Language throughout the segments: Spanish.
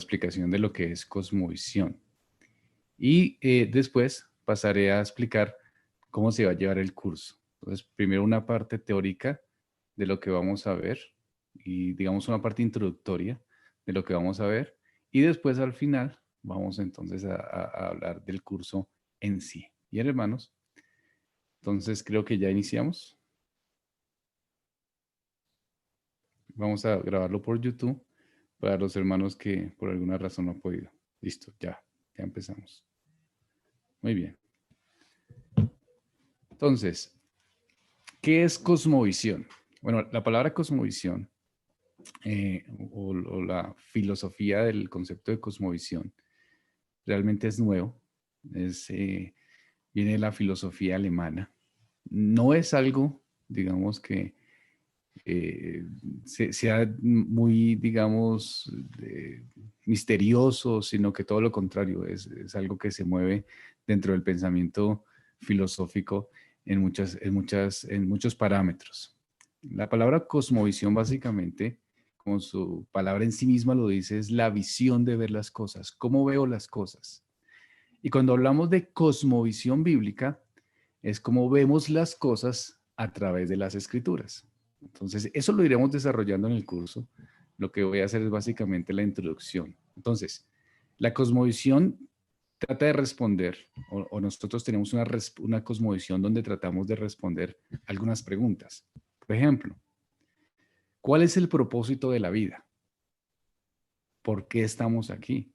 explicación de lo que es cosmovisión. Y después pasaré a explicar cómo se va a llevar el curso. Entonces, primero una parte teórica de lo que vamos a ver y digamos una parte introductoria de lo que vamos a ver. Y después al final vamos entonces a hablar del curso en sí. Bien, hermanos. Entonces creo que ya iniciamos. Vamos a grabarlo por YouTube para los hermanos que por alguna razón no han podido. Listo, ya empezamos. Muy bien. Entonces, ¿qué es cosmovisión? Bueno, la palabra cosmovisión o la filosofía del concepto de cosmovisión realmente es nuevo. Viene de la filosofía alemana. No es algo, digamos, que sea muy, digamos, misterioso, sino que todo lo contrario, es algo que se mueve dentro del pensamiento filosófico en muchos parámetros. La palabra cosmovisión básicamente, como su palabra en sí misma lo dice, es la visión de ver las cosas, cómo veo las cosas. Y cuando hablamos de cosmovisión bíblica, es como vemos las cosas a través de las escrituras. Entonces, eso lo iremos desarrollando en el curso. Lo que voy a hacer es básicamente la introducción. Entonces, la cosmovisión trata de responder, o nosotros tenemos una cosmovisión donde tratamos de responder algunas preguntas. Por ejemplo, ¿cuál es el propósito de la vida? ¿Por qué estamos aquí?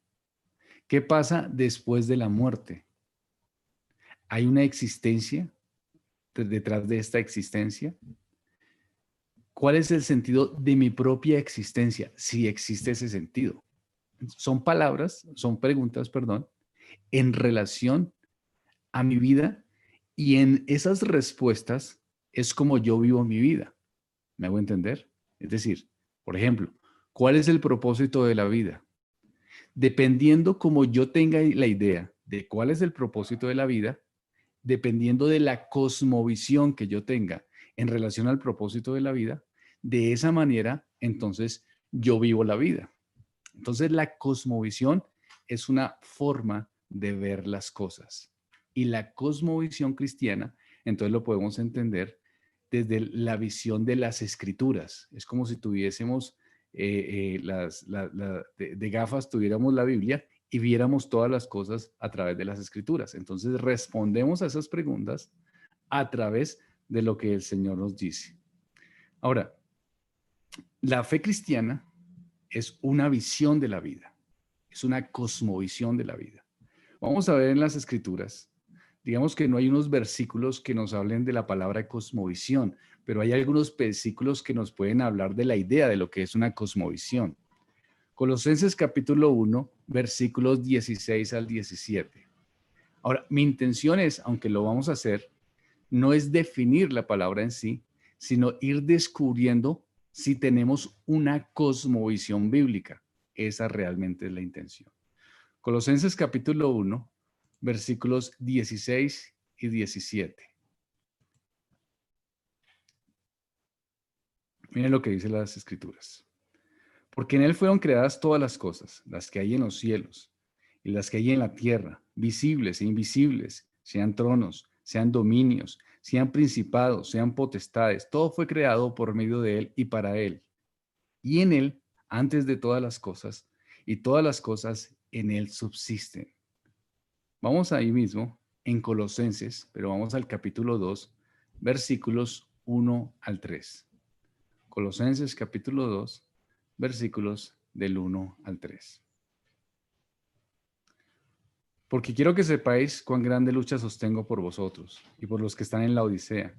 ¿Qué pasa después de la muerte? ¿Hay una existencia detrás de esta existencia? ¿Cuál es el sentido de mi propia existencia? Si existe ese sentido. Son preguntas, perdón, en relación a mi vida y en esas respuestas es como yo vivo mi vida. ¿Me hago entender? Es decir, por ejemplo, ¿cuál es el propósito de la vida? Dependiendo como yo tenga la idea de cuál es el propósito de la vida, dependiendo de la cosmovisión que yo tenga en relación al propósito de la vida, de esa manera, entonces yo vivo la vida. Entonces la cosmovisión es una forma de ver las cosas. Y la cosmovisión cristiana, entonces lo podemos entender desde la visión de las escrituras. Es como si tuviésemos de gafas, tuviéramos la Biblia y viéramos todas las cosas a través de las escrituras. Entonces respondemos a esas preguntas a través de lo que el Señor nos dice. Ahora, la fe cristiana es una visión de la vida, es una cosmovisión de la vida. Vamos a ver en las escrituras, digamos que no hay unos versículos que nos hablen de la palabra cosmovisión, pero hay algunos versículos que nos pueden hablar de la idea de lo que es una cosmovisión. Colosenses capítulo 1, versículos 16 al 17. Ahora, mi intención es, aunque lo vamos a hacer, no es definir la palabra en sí, sino ir descubriendo si tenemos una cosmovisión bíblica. Esa realmente es la intención. Colosenses capítulo 1, versículos 16 y 17. Miren lo que dice las escrituras. Porque en él fueron creadas todas las cosas, las que hay en los cielos y las que hay en la tierra, visibles e invisibles, sean tronos, sean dominios, sean principados, sean potestades. Todo fue creado por medio de él y para él. Y en él, antes de todas las cosas, y todas las cosas en él subsisten. Vamos ahí mismo, en Colosenses, pero vamos al capítulo 2, versículos 1 al 3. Colosenses capítulo 2, versículos del 1 al 3. Porque quiero que sepáis cuán grande lucha sostengo por vosotros y por los que están en la Odisea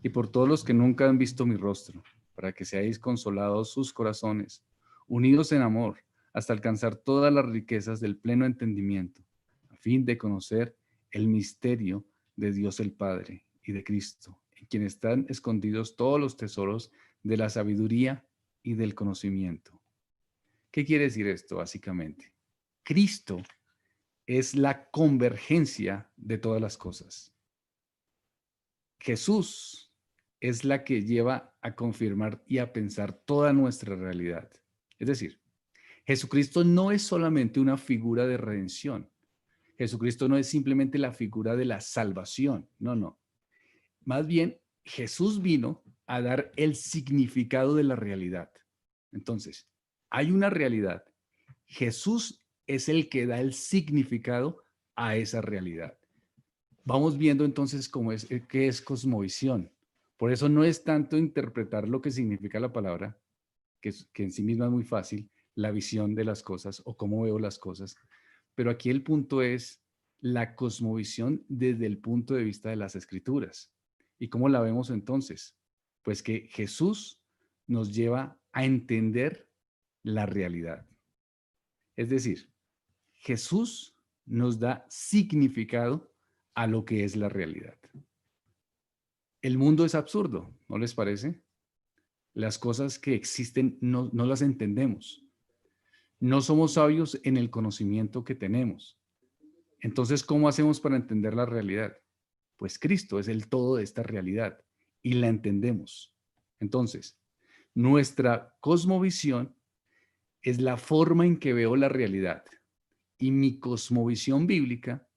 y por todos los que nunca han visto mi rostro, para que seáis consolados sus corazones, unidos en amor, hasta alcanzar todas las riquezas del pleno entendimiento, a fin de conocer el misterio de Dios el Padre y de Cristo, en quien están escondidos todos los tesoros de la sabiduría y del conocimiento. ¿Qué quiere decir esto básicamente? Cristo es la convergencia de todas las cosas. Jesús es la que lleva a confirmar y a pensar toda nuestra realidad. Es decir, Jesucristo no es solamente una figura de redención. Jesucristo no es simplemente la figura de la salvación. No, no. Más bien, Jesús vino a dar el significado de la realidad. Entonces, hay una realidad. Jesús es el que da el significado a esa realidad. Vamos viendo entonces qué es cosmovisión. Por eso no es tanto interpretar lo que significa la palabra, que en sí misma es muy fácil, la visión de las cosas o cómo veo las cosas. Pero aquí el punto es la cosmovisión desde el punto de vista de las escrituras. ¿Y cómo la vemos entonces? Pues que Jesús nos lleva a entender la realidad. Es decir, Jesús nos da significado a lo que es la realidad. El mundo es absurdo, ¿no les parece? Las cosas que existen no las entendemos. No somos sabios en el conocimiento que tenemos. Entonces, ¿cómo hacemos para entender la realidad? Pues Cristo es el todo de esta realidad y la entendemos. Entonces, nuestra cosmovisión es la forma en que veo la realidad y mi cosmovisión bíblica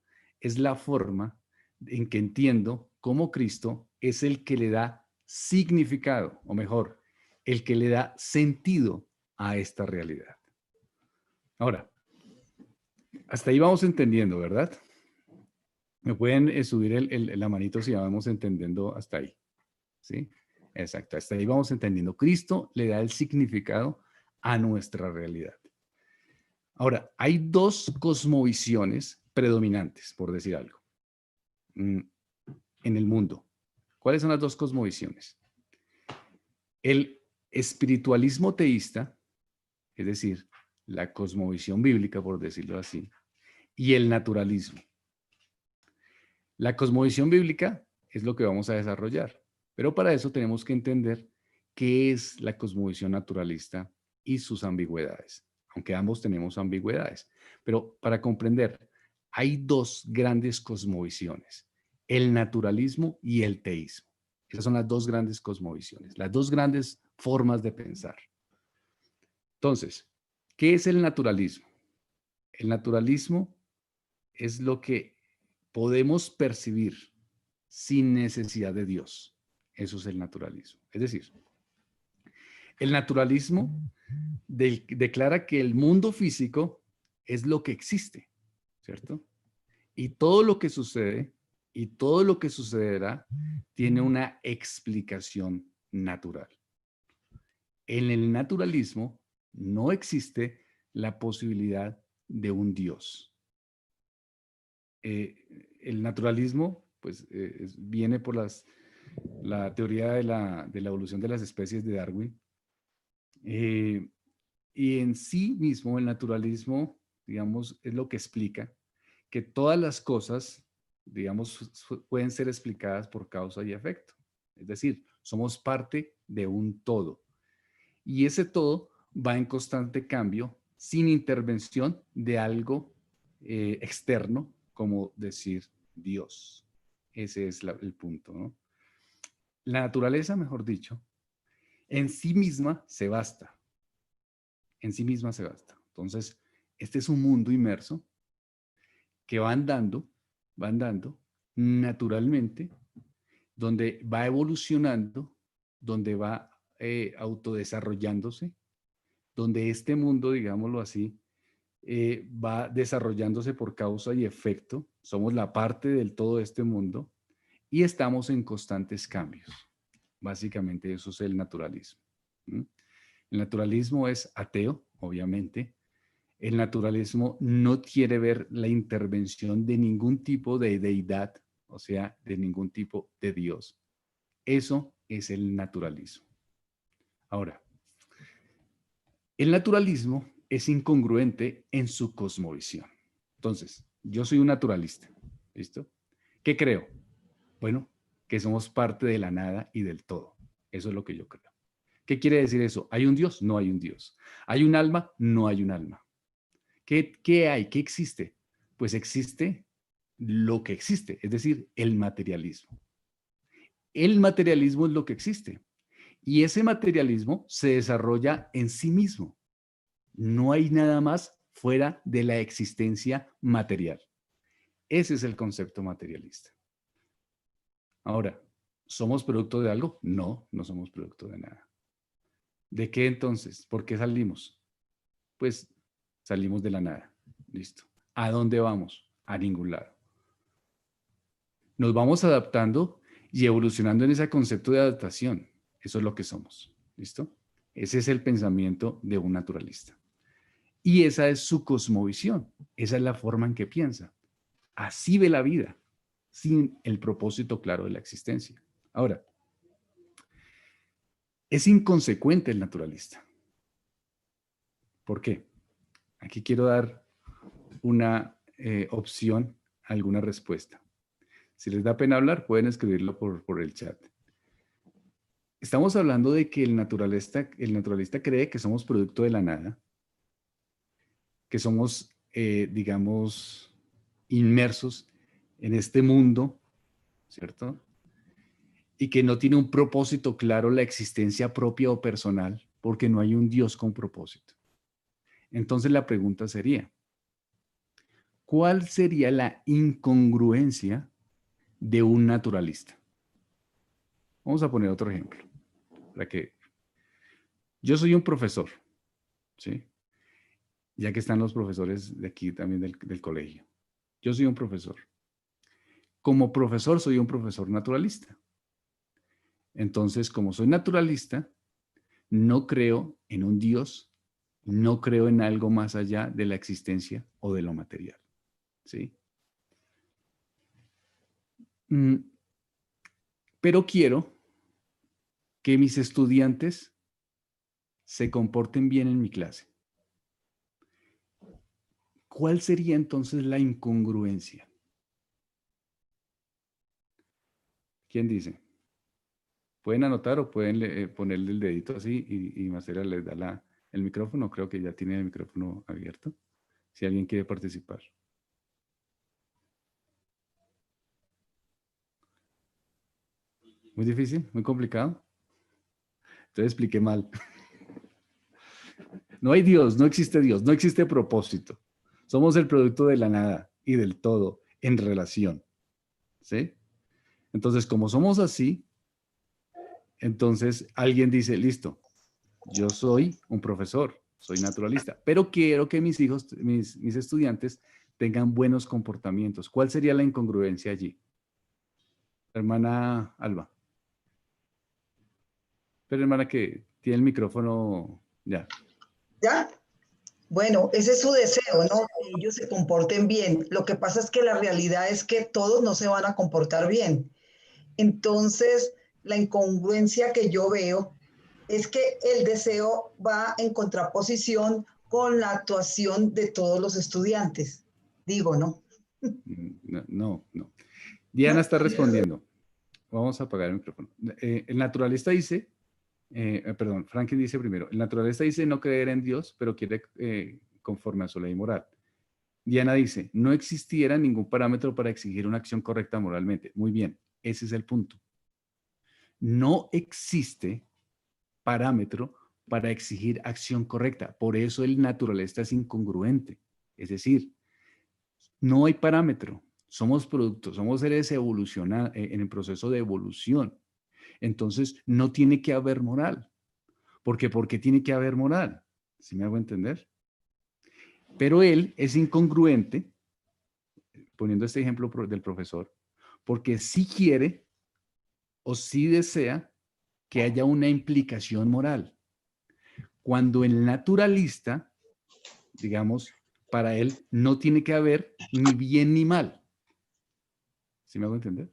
es la forma en que entiendo cómo Cristo es el que le da significado, o mejor, el que le da sentido a esta realidad. Ahora, hasta ahí vamos entendiendo, ¿verdad? Me pueden subir la manito si vamos entendiendo hasta ahí. ¿Sí? Exacto, hasta ahí vamos entendiendo. Cristo le da el significado a nuestra realidad. Ahora, hay dos cosmovisiones predominantes, por decir algo, en el mundo. ¿Cuáles son las dos cosmovisiones? El espiritualismo teísta, es decir, la cosmovisión bíblica, por decirlo así, y el naturalismo. La cosmovisión bíblica es lo que vamos a desarrollar, pero para eso tenemos que entender qué es la cosmovisión naturalista y sus ambigüedades, aunque ambos tenemos ambigüedades. Pero para comprender, hay dos grandes cosmovisiones, el naturalismo y el teísmo. Esas son las dos grandes cosmovisiones, las dos grandes formas de pensar. Entonces, ¿qué es el naturalismo? El naturalismo es lo que podemos percibir sin necesidad de Dios. Eso es el naturalismo. Es decir, el naturalismo declara que el mundo físico es lo que existe, ¿cierto? Y todo lo que sucede y todo lo que sucederá tiene una explicación natural. En el naturalismo no existe la posibilidad de un Dios. El naturalismo pues, viene por la teoría de la evolución de las especies de Darwin. Y en sí mismo el naturalismo, digamos, es lo que explica que todas las cosas, digamos, pueden ser explicadas por causa y efecto. Es decir, somos parte de un todo. Y ese todo va en constante cambio sin intervención de algo externo, como decir Dios. Ese es el punto, ¿no? La naturaleza, mejor dicho, en sí misma se basta. En sí misma se basta. Entonces, este es un mundo inmerso que va andando naturalmente, donde va evolucionando, donde va autodesarrollándose, donde este mundo, digámoslo así, va desarrollándose por causa y efecto. Somos la parte del todo de este mundo y estamos en constantes cambios. Básicamente eso es el naturalismo. ¿Mm? El naturalismo es ateo, obviamente. El naturalismo no quiere ver la intervención de ningún tipo de deidad, o sea, de ningún tipo de Dios. Eso es el naturalismo. Ahora, el naturalismo es incongruente en su cosmovisión. Entonces, yo soy un naturalista, ¿listo? ¿Qué creo? Bueno, que somos parte de la nada y del todo. Eso es lo que yo creo. ¿Qué quiere decir eso? ¿Hay un Dios? No hay un Dios. ¿Hay un alma? No hay un alma. ¿Qué hay? ¿Qué existe? Pues existe lo que existe, es decir, el materialismo. El materialismo es lo que existe. Y ese materialismo se desarrolla en sí mismo. No hay nada más fuera de la existencia material. Ese es el concepto materialista. Ahora, ¿somos producto de algo? No, no somos producto de nada. ¿De qué entonces? ¿Por qué salimos? Pues salimos de la nada. Listo. ¿A dónde vamos? A ningún lado. Nos vamos adaptando y evolucionando en ese concepto de adaptación. Eso es lo que somos. ¿Listo? Ese es el pensamiento de un naturalista. Y esa es su cosmovisión. Esa es la forma en que piensa. Así ve la vida, sin el propósito claro de la existencia. Ahora, es inconsecuente el naturalista. ¿Por qué? Aquí quiero dar una opción, alguna respuesta. Si les da pena hablar, pueden escribirlo por el chat. Estamos hablando de que el naturalista cree que somos producto de la nada, que somos, digamos, inmersos en este mundo, ¿cierto? Y que no tiene un propósito claro la existencia propia o personal, porque no hay un Dios con propósito. Entonces la pregunta sería, ¿cuál sería la incongruencia de un naturalista? Vamos a poner otro ejemplo, para que yo soy un profesor, ¿sí? Ya que están los profesores de aquí también del colegio. Yo soy un profesor. Como profesor soy un profesor naturalista. Entonces, como soy naturalista, no creo en un Dios, no creo en algo más allá de la existencia o de lo material, ¿sí? Mm, pero quiero que mis estudiantes se comporten bien en mi clase. ¿Cuál sería entonces la incongruencia? ¿Quién dice? Pueden anotar o pueden ponerle el dedito así y Macera les da el micrófono. Creo que ya tiene el micrófono abierto. Si alguien quiere participar. Muy difícil, muy complicado. Entonces expliqué mal. No hay Dios, no existe Dios, no existe propósito. Somos el producto de la nada y del todo en relación. ¿Sí? Entonces, como somos así, entonces alguien dice, listo, yo soy un profesor, soy naturalista, pero quiero que mis hijos, mis estudiantes tengan buenos comportamientos. ¿Cuál sería la incongruencia allí? Hermana Alba. Pero hermana que tiene el micrófono ya. ¿Ya? Bueno, ese es su deseo, ¿no? Que ellos se comporten bien. Lo que pasa es que la realidad es que todos no se van a comportar bien. Entonces, la incongruencia que yo veo es que el deseo va en contraposición con la actuación de todos los estudiantes. Digo, ¿no? No, no, no. Diana está respondiendo. Vamos a apagar el micrófono. El naturalista dice, perdón, Franklin dice primero, el naturalista dice no creer en Dios, pero quiere conforme a su ley moral. Diana dice, no existiera ningún parámetro para exigir una acción correcta moralmente. Muy bien, ese es el punto. No existe parámetro para exigir acción correcta. Por eso el naturalista es incongruente. Es decir, no hay parámetro. Somos productos, somos seres evolucionados en el proceso de evolución. Entonces, no tiene que haber moral. ¿Por qué tiene que haber moral? ¿Sí me hago entender? Pero él es incongruente, poniendo este ejemplo del profesor, porque sí quiere o sí desea que haya una implicación moral. Cuando el naturalista, digamos, para él no tiene que haber ni bien ni mal. ¿Sí me hago entender?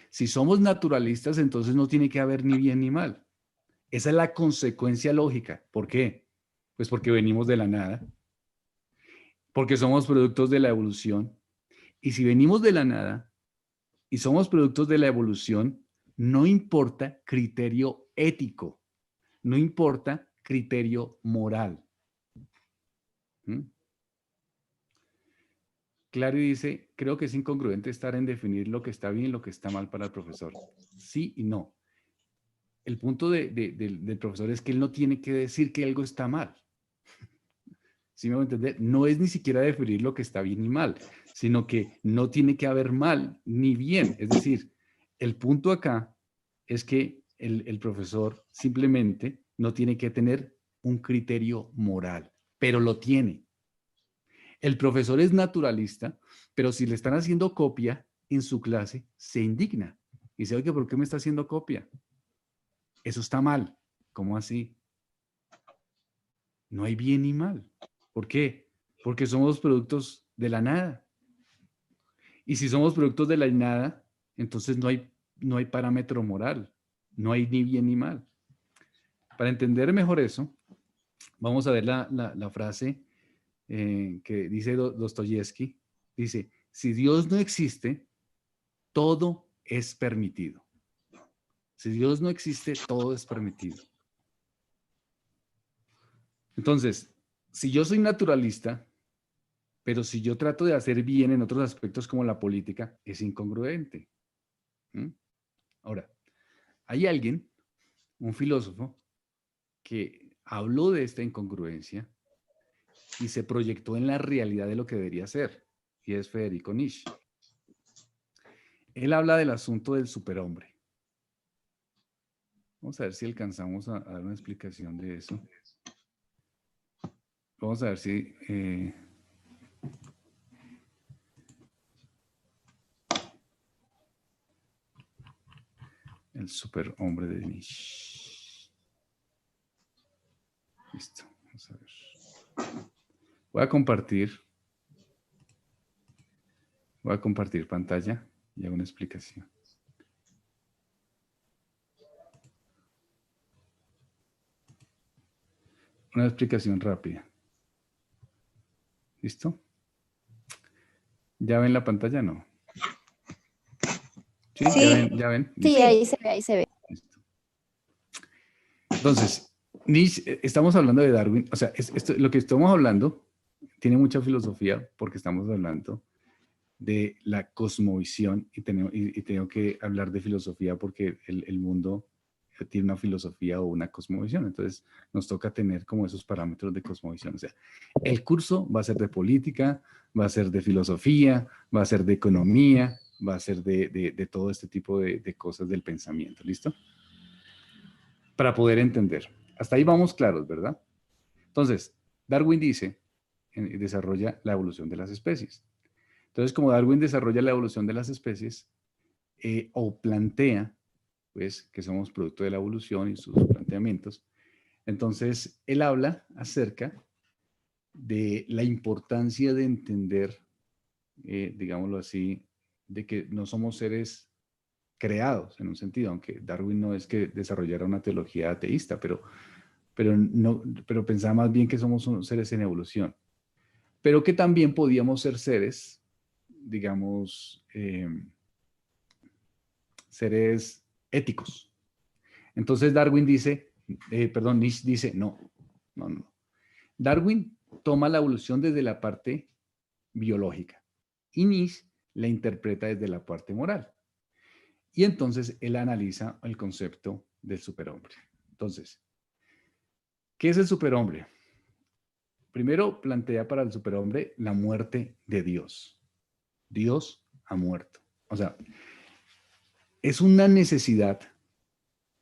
Si somos naturalistas, entonces no tiene que haber ni bien ni mal. Esa es la consecuencia lógica. ¿Por qué? Pues porque venimos de la nada, porque somos productos de la evolución. Y si venimos de la nada y somos productos de la evolución, no importa criterio ético, no importa criterio moral. ¿Mm? Clary dice, creo que es incongruente estar en definir lo que está bien y lo que está mal para el profesor. Sí y no. El punto del profesor es que él no tiene que decir que algo está mal. ¿Sí me voy a entender? No es ni siquiera definir lo que está bien y mal, sino que no tiene que haber mal ni bien. Es decir, el punto acá es que el profesor simplemente no tiene que tener un criterio moral, pero lo tiene. El profesor es naturalista, pero si le están haciendo copia en su clase, se indigna. Y dice, oye, ¿por qué me está haciendo copia? Eso está mal. ¿Cómo así? No hay bien ni mal. ¿Por qué? Porque somos productos de la nada. Y si somos productos de la nada, entonces no hay parámetro moral. No hay ni bien ni mal. Para entender mejor eso, vamos a ver la frase que dice Dostoyevsky. Dice, si Dios no existe, todo es permitido. Si Dios no existe, todo es permitido. Entonces, si yo soy naturalista, pero si yo trato de hacer bien en otros aspectos como la política, es incongruente. ¿Mm? Ahora, hay alguien, un filósofo, que habló de esta incongruencia y se proyectó en la realidad de lo que debería ser, y es Federico Nietzsche. Él habla del asunto del superhombre. Vamos a ver si alcanzamos a dar una explicación de eso. Vamos a ver si... el superhombre de Nietzsche. Listo. Vamos a ver. Voy a compartir pantalla y hago una explicación. Una explicación rápida. ¿Listo? ¿Ya ven la pantalla? No. ¿Sí? Sí. ¿Ya ven? Sí, ¿Listo? ahí se ve, ahí se ve. Listo. Entonces, Nietzsche, estamos hablando de Darwin. O sea, lo que estamos hablando tiene mucha filosofía porque estamos hablando de la cosmovisión y tengo que hablar de filosofía porque el mundo tiene una filosofía o una cosmovisión. Entonces, nos toca tener como esos parámetros de cosmovisión. O sea, el curso va a ser de política, va a ser de filosofía, va a ser de economía, va a ser de todo este tipo de cosas del pensamiento. ¿Listo? Para poder entender. Hasta ahí vamos claros, ¿verdad? Entonces, Darwin dice, desarrolla la evolución de las especies. Entonces, como Darwin desarrolla la evolución de las especies, o plantea, pues, que somos producto de la evolución y sus planteamientos, entonces él habla acerca de la importancia de entender, digámoslo así, de que no somos seres creados en un sentido, aunque Darwin no es que desarrollara una teología ateísta, pero pensaba más bien que somos seres en evolución, pero que también podíamos ser seres, digamos, seres éticos. Entonces Darwin dice, Nietzsche dice, no. Darwin toma la evolución desde la parte biológica y Nietzsche la interpreta desde la parte moral. Y entonces él analiza el concepto del superhombre. Entonces, ¿qué es el superhombre? Primero plantea para el superhombre la muerte de Dios. Dios ha muerto. O sea, es una necesidad,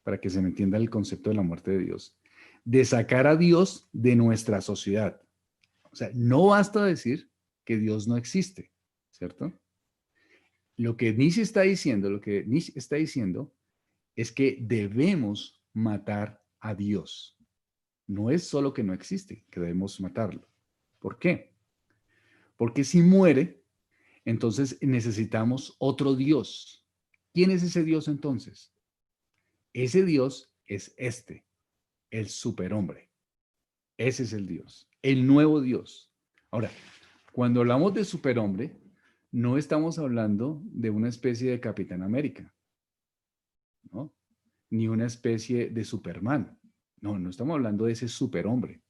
para que se me entienda el concepto de la muerte de Dios, de sacar a Dios de nuestra sociedad. O sea, no basta decir que Dios no existe, ¿cierto? Lo que Nietzsche está diciendo es que debemos matar a Dios. No es solo que no existe, que debemos matarlo. ¿Por qué? Porque si muere, entonces necesitamos otro Dios. ¿Quién es ese Dios entonces? Ese Dios es el superhombre. Ese es el Dios, el nuevo Dios. Ahora, cuando hablamos de superhombre, no estamos hablando de una especie de Capitán América, ¿no? Ni una especie de Superman. No estamos hablando de ese superhombre.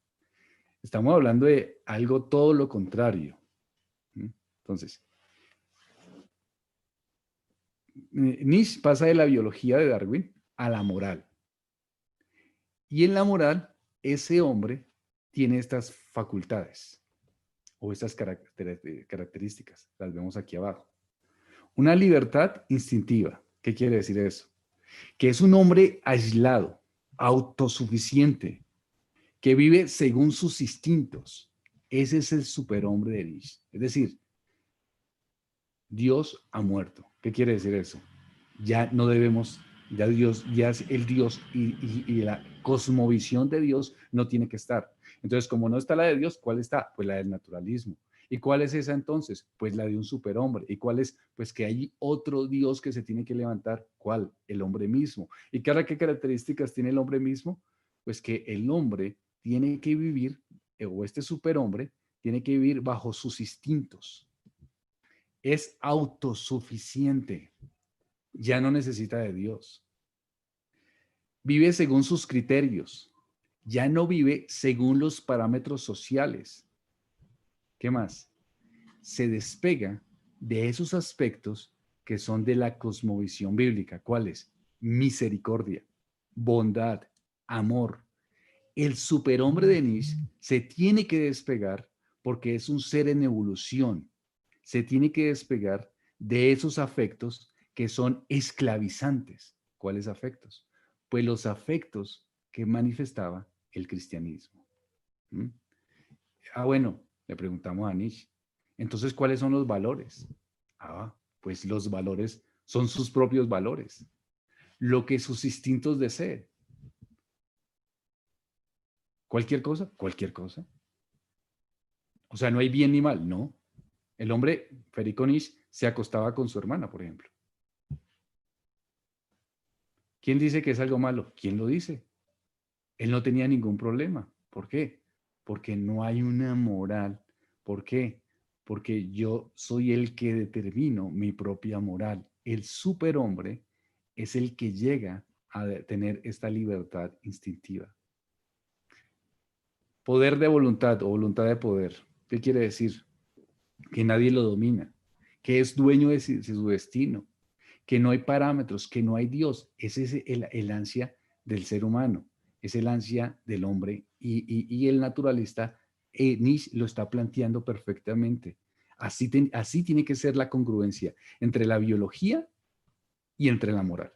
Estamos hablando de algo todo lo contrario. Entonces, Nietzsche pasa de la biología de Darwin a la moral. Y en la moral, ese hombre tiene estas facultades. o estas características. Las vemos aquí abajo. Una libertad instintiva. ¿Qué quiere decir eso? Que es un hombre aislado, autosuficiente, que vive según sus instintos. Ese es el superhombre de Nietzsche. Es decir, Dios ha muerto. ¿Qué quiere decir eso? Ya no debemos, ya Dios, ya es el Dios y la cosmovisión de Dios no tiene que estar. Entonces, como no está la de Dios, ¿cuál está? Pues la del naturalismo. ¿Y cuál es esa entonces? Pues la de un superhombre. ¿Y cuál es? Pues que hay otro Dios que se tiene que levantar. ¿Cuál? El hombre mismo. ¿Y qué características tiene el hombre mismo? Pues que el hombre tiene que vivir, o este superhombre, tiene que vivir bajo sus instintos. Es autosuficiente. Ya no necesita de Dios. Vive según sus criterios. Ya no vive según los parámetros sociales. ¿Qué más? Se despega de esos aspectos que son de la cosmovisión bíblica. ¿Cuáles? Misericordia, bondad, amor. El superhombre de Nietzsche se tiene que despegar porque es un ser en evolución. Se tiene que despegar de esos afectos que son esclavizantes. ¿Cuáles afectos? Pues los afectos que manifestaba el cristianismo. ¿Mm? Bueno, le preguntamos a Nietzsche. Entonces, ¿cuáles son los valores? Pues los valores son sus propios valores. Lo que sus instintos deseen. ¿Cualquier cosa? Cualquier cosa. O sea, no hay bien ni mal, no. El hombre, Federico Nietzsche, se acostaba con su hermana, por ejemplo. ¿Quién dice que es algo malo? ¿Quién lo dice? Él no tenía ningún problema. ¿Por qué? Porque no hay una moral. ¿Por qué? Porque yo soy el que determino mi propia moral. El superhombre es el que llega a tener esta libertad instintiva. Poder de voluntad o voluntad de poder. ¿Qué quiere decir? Que nadie lo domina, que es dueño de su destino, que no hay parámetros, que no hay Dios. Ese es el ansia del ser humano, es el ansia del hombre y el naturalista Nietzsche lo está planteando perfectamente. Así tiene que ser la congruencia entre la biología y entre la moral.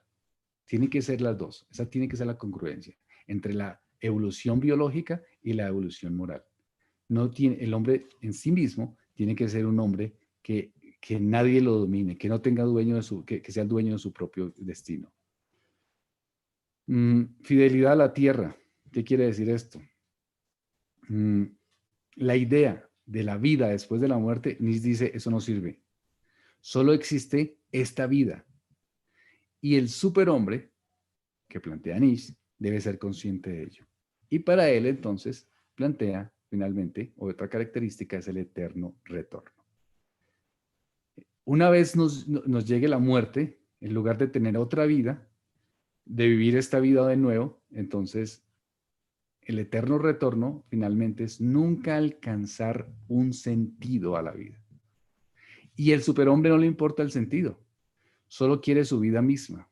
Tiene que ser las dos. Esa tiene que ser la congruencia entre la evolución biológica y la evolución moral. No tiene, el hombre en sí mismo tiene que ser un hombre que nadie lo domine, que no tenga dueño de que sea el dueño de su propio destino. Fidelidad a la tierra. ¿Qué quiere decir esto? La idea de la vida después de la muerte, Nietzsche dice, eso no sirve. Solo existe esta vida. Y el superhombre, que plantea Nietzsche, debe ser consciente de ello. Y para él, entonces, plantea, finalmente, otra característica es el eterno retorno. Una vez nos llegue la muerte, en lugar de tener otra vida, de vivir esta vida de nuevo, entonces el eterno retorno finalmente es nunca alcanzar un sentido a la vida. Y el superhombre no le importa el sentido, solo quiere su vida misma.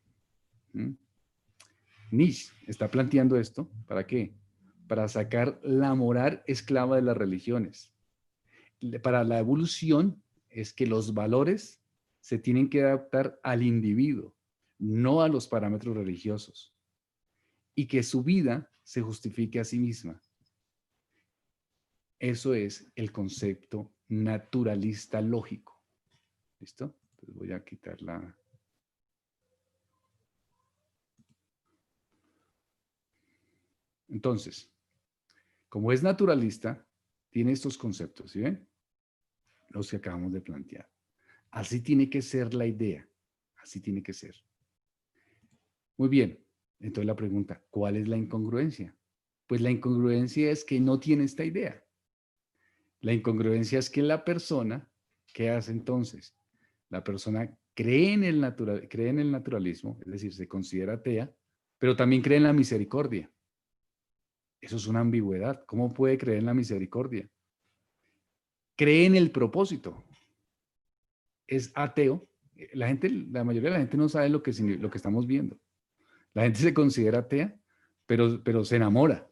Nietzsche está planteando esto, ¿para qué? Para sacar la moral esclava de las religiones. Para la evolución es que los valores se tienen que adaptar al individuo, no a los parámetros religiosos, y que su vida se justifique a sí misma. Eso es el concepto naturalista lógico. ¿Listo? Entonces voy a quitar la... Entonces, como es naturalista, tiene estos conceptos, ¿sí ven? Los que acabamos de plantear. Así tiene que ser la idea. Así tiene que ser. Muy bien. Entonces la pregunta, ¿cuál es la incongruencia? Pues la incongruencia es que no tiene esta idea. La incongruencia es que la persona, ¿qué hace entonces? La persona cree en el naturalismo, es decir, se considera atea, pero también cree en la misericordia. Eso es una ambigüedad. ¿Cómo puede creer en la misericordia? Cree en el propósito. Es ateo. La mayoría de la gente no sabe lo que estamos viendo. La gente se considera atea, pero se enamora,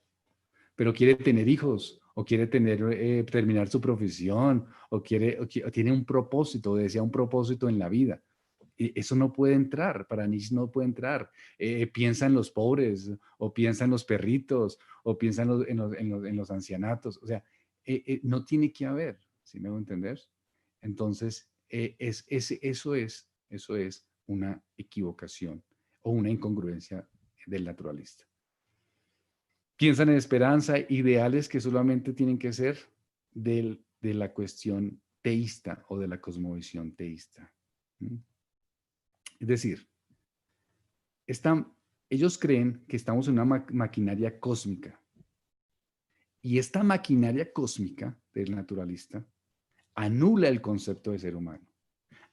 pero quiere tener hijos o quiere terminar su profesión, o tiene un propósito, o desea un propósito en la vida. Eso no puede entrar, para Nietzsche no puede entrar. Piensa en los pobres, o piensa en los perritos, o piensa en los ancianatos. O sea, no tiene que haber, ¿sí me hago entender? Entonces, eso es una equivocación o una incongruencia del naturalista. Piensan en esperanza, ideales que solamente tienen que ser de la cuestión teísta o de la cosmovisión teísta. ¿Mm? Es decir, ellos creen que estamos en una maquinaria cósmica, y esta maquinaria cósmica del naturalista anula el concepto de ser humano,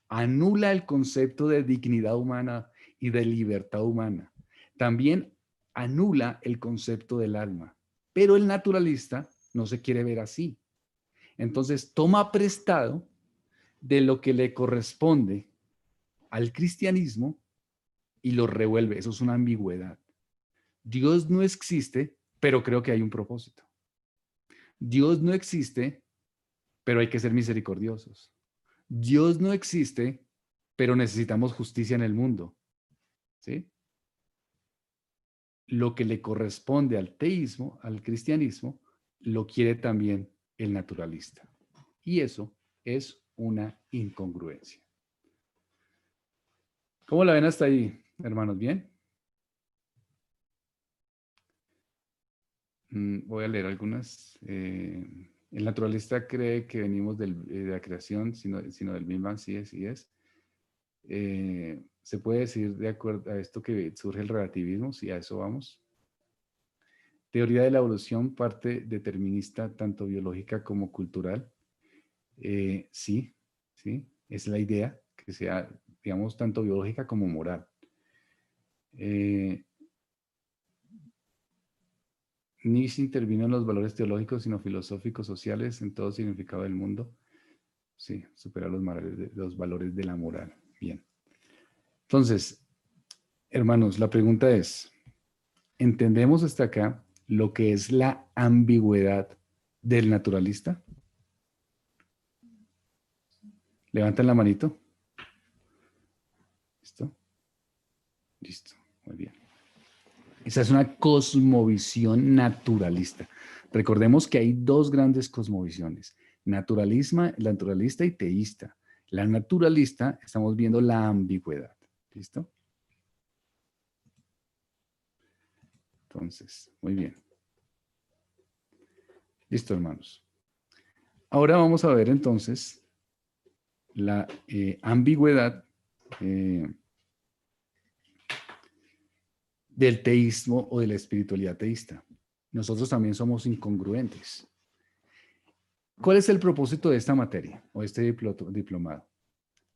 anula el concepto de dignidad humana y de libertad humana. También anula el concepto del alma. Pero el naturalista no se quiere ver así. Entonces toma prestado de lo que le corresponde al cristianismo y lo revuelve. Eso es una ambigüedad. Dios no existe, pero creo que hay un propósito. Dios no existe, pero hay que ser misericordiosos. Dios no existe, pero necesitamos justicia en el mundo. ¿Sí? Lo que le corresponde al teísmo, al cristianismo, lo quiere también el naturalista. Y eso es una incongruencia. ¿Cómo la ven hasta ahí, hermanos? ¿Bien? Voy a leer algunas. El naturalista cree que venimos de la creación, sino del Big Bang. Sí es, sí es. Se puede decir de acuerdo a esto que surge el relativismo, si a eso vamos. Teoría de la evolución, parte determinista, tanto biológica como cultural. Sí, sí, es la idea, que sea, digamos, tanto biológica como moral. Nietzsche intervino en los valores teológicos, sino filosóficos, sociales, en todo significado del mundo. Sí, supera los valores de la moral. Bien. Entonces, hermanos, la pregunta es, ¿entendemos hasta acá lo que es la ambigüedad del naturalista? Levanten la manito. ¿Listo? Listo. Muy bien. Esa es una cosmovisión naturalista. Recordemos que hay dos grandes cosmovisiones, naturalista y teísta. La naturalista, estamos viendo la ambigüedad. ¿Listo? Entonces, muy bien. Listo, hermanos. Ahora vamos a ver entonces la ambigüedad del teísmo o de la espiritualidad teísta. Nosotros también somos incongruentes. ¿Cuál es el propósito de esta materia o este diplomado?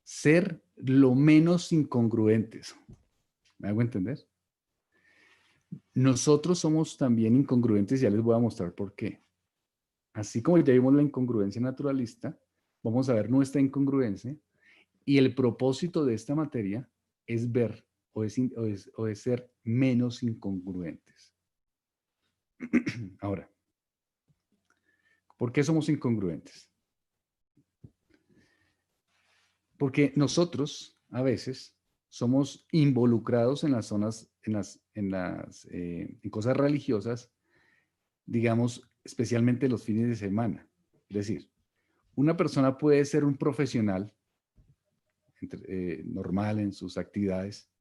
Ser lo menos incongruentes. ¿Me hago entender? Nosotros somos también incongruentes, ya les voy a mostrar por qué. Así como ya vimos la incongruencia naturalista, vamos a ver nuestra incongruencia, y el propósito de esta materia es ver o es ser menos incongruentes. Ahora, ¿por qué somos incongruentes? Porque nosotros a veces somos involucrados en las zonas, en cosas religiosas, digamos, especialmente los fines de semana. Es decir, una persona puede ser un profesional normal en sus actividades,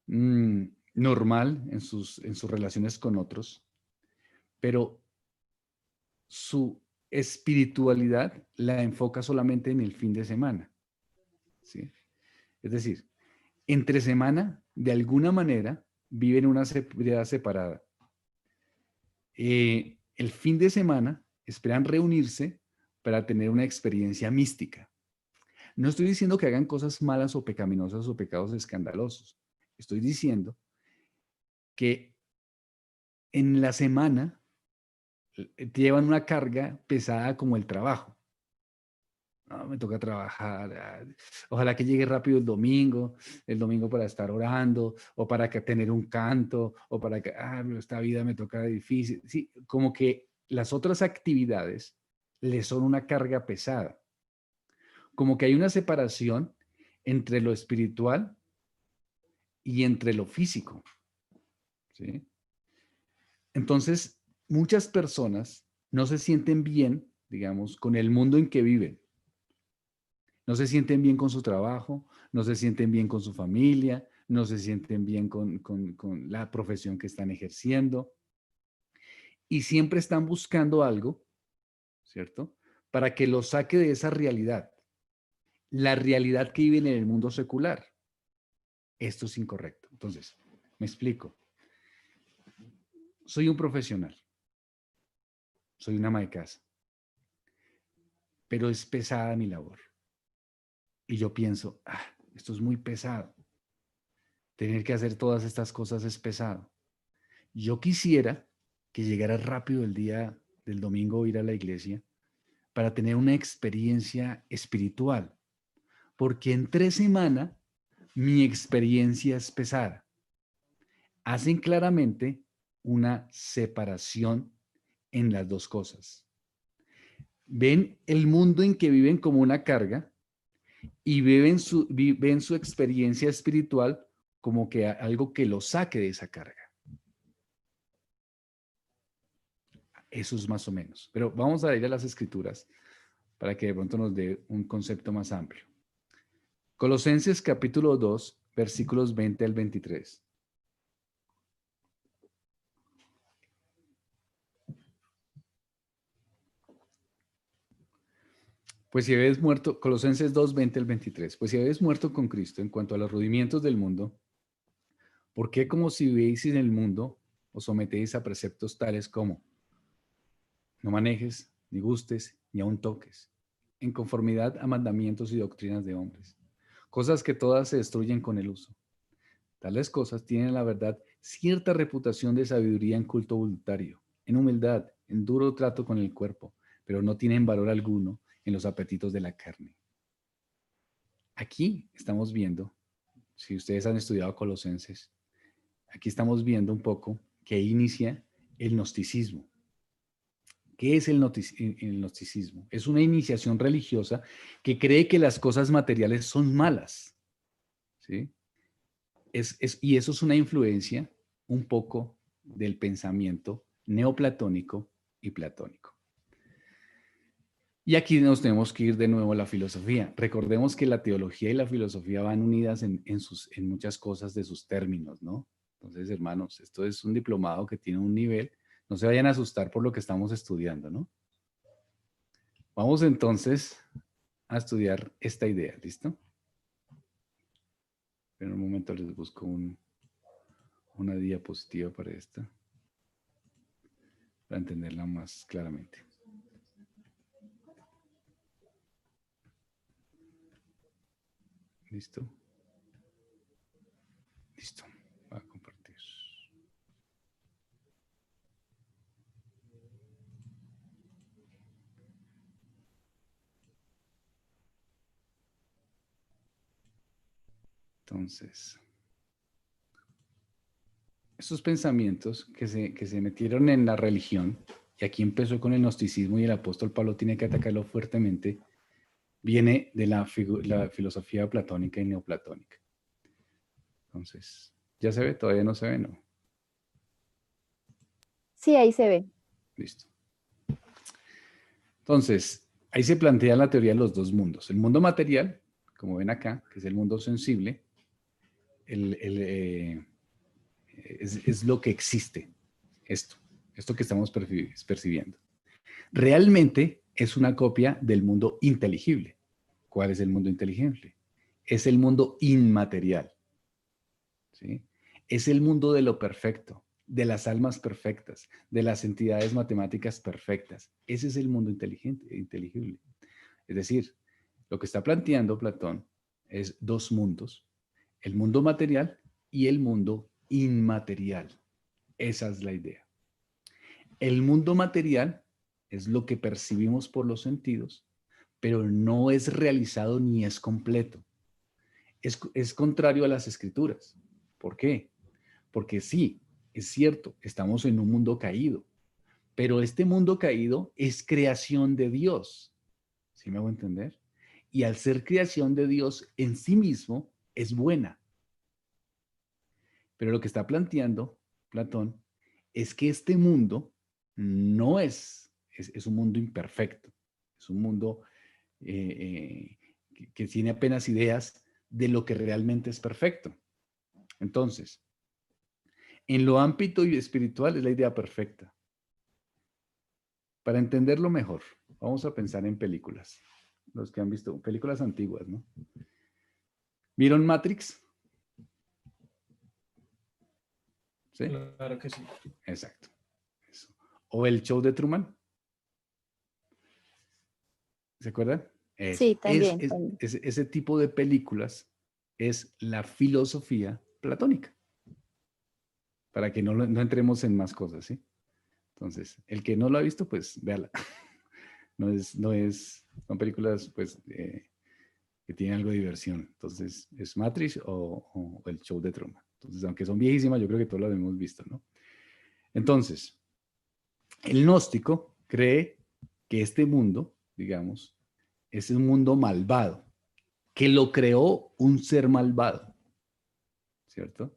normal en sus relaciones con otros, pero su espiritualidad la enfoca solamente en el fin de semana. ¿Sí? Es decir, entre semana, de alguna manera, viven una vida separada. El fin de semana esperan reunirse para tener una experiencia mística. No estoy diciendo que hagan cosas malas o pecaminosas o pecados escandalosos. Estoy diciendo que en la semana llevan una carga pesada como el trabajo. No, me toca trabajar. Ojalá que llegue rápido el domingo para estar orando, o para tener un canto, o para que, esta vida me toca difícil. Sí, como que las otras actividades le son una carga pesada. Como que hay una separación entre lo espiritual y entre lo físico, ¿sí? Entonces, muchas personas no se sienten bien, digamos, con el mundo en que viven. No se sienten bien con su trabajo, no se sienten bien con su familia, no se sienten bien con la profesión que están ejerciendo. Y siempre están buscando algo, ¿cierto? Para que los saque de esa realidad. La realidad que viven en el mundo secular. Esto es incorrecto. Entonces, me explico. Soy un profesional. Soy una ama de casa. Pero es pesada mi labor. Y yo pienso, esto es muy pesado. Tener que hacer todas estas cosas es pesado. Yo quisiera que llegara rápido el día del domingo ir a la iglesia para tener una experiencia espiritual. Porque entre semana mi experiencia es pesada. Hacen claramente una separación en las dos cosas. Ven el mundo en que viven como una carga y ven su experiencia espiritual como que algo que lo saque de esa carga. Eso es más o menos. Pero vamos a ir a las escrituras para que de pronto nos dé un concepto más amplio. Colosenses capítulo 2, versículos 20 al 23. Pues si habéis muerto, Colosenses 2, 20 al 23, pues si habéis muerto con Cristo en cuanto a los rudimientos del mundo, ¿por qué como si vivieseis en el mundo os sometéis a preceptos tales como no manejes, ni gustes, ni aun toques, en conformidad a mandamientos y doctrinas de hombres? Cosas que todas se destruyen con el uso. Tales cosas tienen, la verdad, cierta reputación de sabiduría en culto voluntario, en humildad, en duro trato con el cuerpo, pero no tienen valor alguno en los apetitos de la carne. Aquí estamos viendo, si ustedes han estudiado Colosenses, aquí estamos viendo un poco que inicia el gnosticismo. ¿Qué es el gnosticismo? Es una iniciación religiosa que cree que las cosas materiales son malas, ¿sí? Y eso es una influencia un poco del pensamiento neoplatónico y platónico. Y aquí nos tenemos que ir de nuevo a la filosofía. Recordemos que la teología y la filosofía van unidas en muchas cosas de sus términos, ¿no? Entonces, hermanos, esto es un diplomado que tiene un nivel. No se vayan a asustar por lo que estamos estudiando, ¿no? Vamos entonces a estudiar esta idea, ¿listo? En un momento les busco una diapositiva para esta, para entenderla más claramente. ¿Listo? Listo. Voy a compartir. Entonces, estos pensamientos que se metieron en la religión, y aquí empezó con el gnosticismo y el apóstol Pablo tiene que atacarlo fuertemente, viene de la filosofía platónica y neoplatónica. Entonces, ¿ya se ve? ¿Todavía no se ve? No. Sí, ahí se ve. Listo. Entonces, ahí se plantea la teoría de los dos mundos. El mundo material, como ven acá, que es el mundo sensible, es lo que existe, esto que estamos percibiendo. Realmente es una copia del mundo inteligible. ¿Cuál es el mundo inteligible? Es el mundo inmaterial, ¿sí? Es el mundo de lo perfecto, de las almas perfectas, de las entidades matemáticas perfectas. Ese es el mundo inteligible. Es decir, lo que está planteando Platón es dos mundos, el mundo material y el mundo inmaterial. Esa es la idea. El mundo material es lo que percibimos por los sentidos, pero no es realizado ni es completo. Es contrario a las escrituras. ¿Por qué? Porque sí, es cierto, estamos en un mundo caído, Pero este mundo caído es creación de Dios. ¿Sí me hago entender? Y al ser creación de Dios en sí mismo, es buena. Pero lo que está planteando Platón es que este mundo no es un mundo imperfecto. Es un mundo que tiene apenas ideas de lo que realmente es perfecto. Entonces, en lo ámbito y espiritual es la idea perfecta. Para entenderlo mejor, vamos a pensar en películas. Los que han visto películas antiguas, ¿no? ¿Vieron Matrix? ¿Sí? Claro que sí. Exacto. Eso. ¿O el show de Truman? ¿Se acuerdan? Eso. Sí, también. Ese tipo de películas es la filosofía platónica. Para que no entremos en más cosas, ¿sí? Entonces, el que no lo ha visto, pues véala. Son películas, pues, que tienen algo de diversión. Entonces, ¿es Matrix o el show de Truman? Entonces, aunque son viejísimas, yo creo que todos las hemos visto, ¿no? Entonces, el gnóstico cree que este mundo, digamos, es un mundo malvado, que lo creó un ser malvado, ¿cierto?